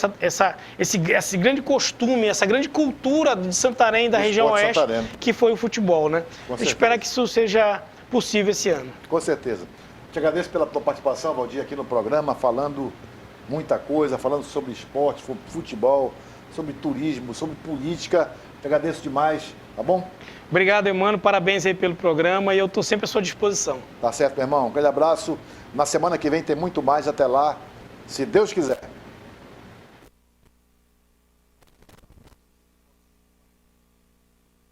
esse grande costume, essa grande cultura de Santarém, da região oeste, que foi o futebol, né? Espero que isso seja possível esse ano. Com certeza. Te agradeço pela tua participação, Valdir, aqui no programa, falando muita coisa, falando sobre esporte, futebol, sobre turismo, sobre política. Te agradeço demais, tá bom? Obrigado, Emmanuel. Parabéns aí pelo programa e eu estou sempre à sua disposição. Tá certo, meu irmão. Um grande abraço. Na semana que vem tem muito mais. Até lá, se Deus quiser.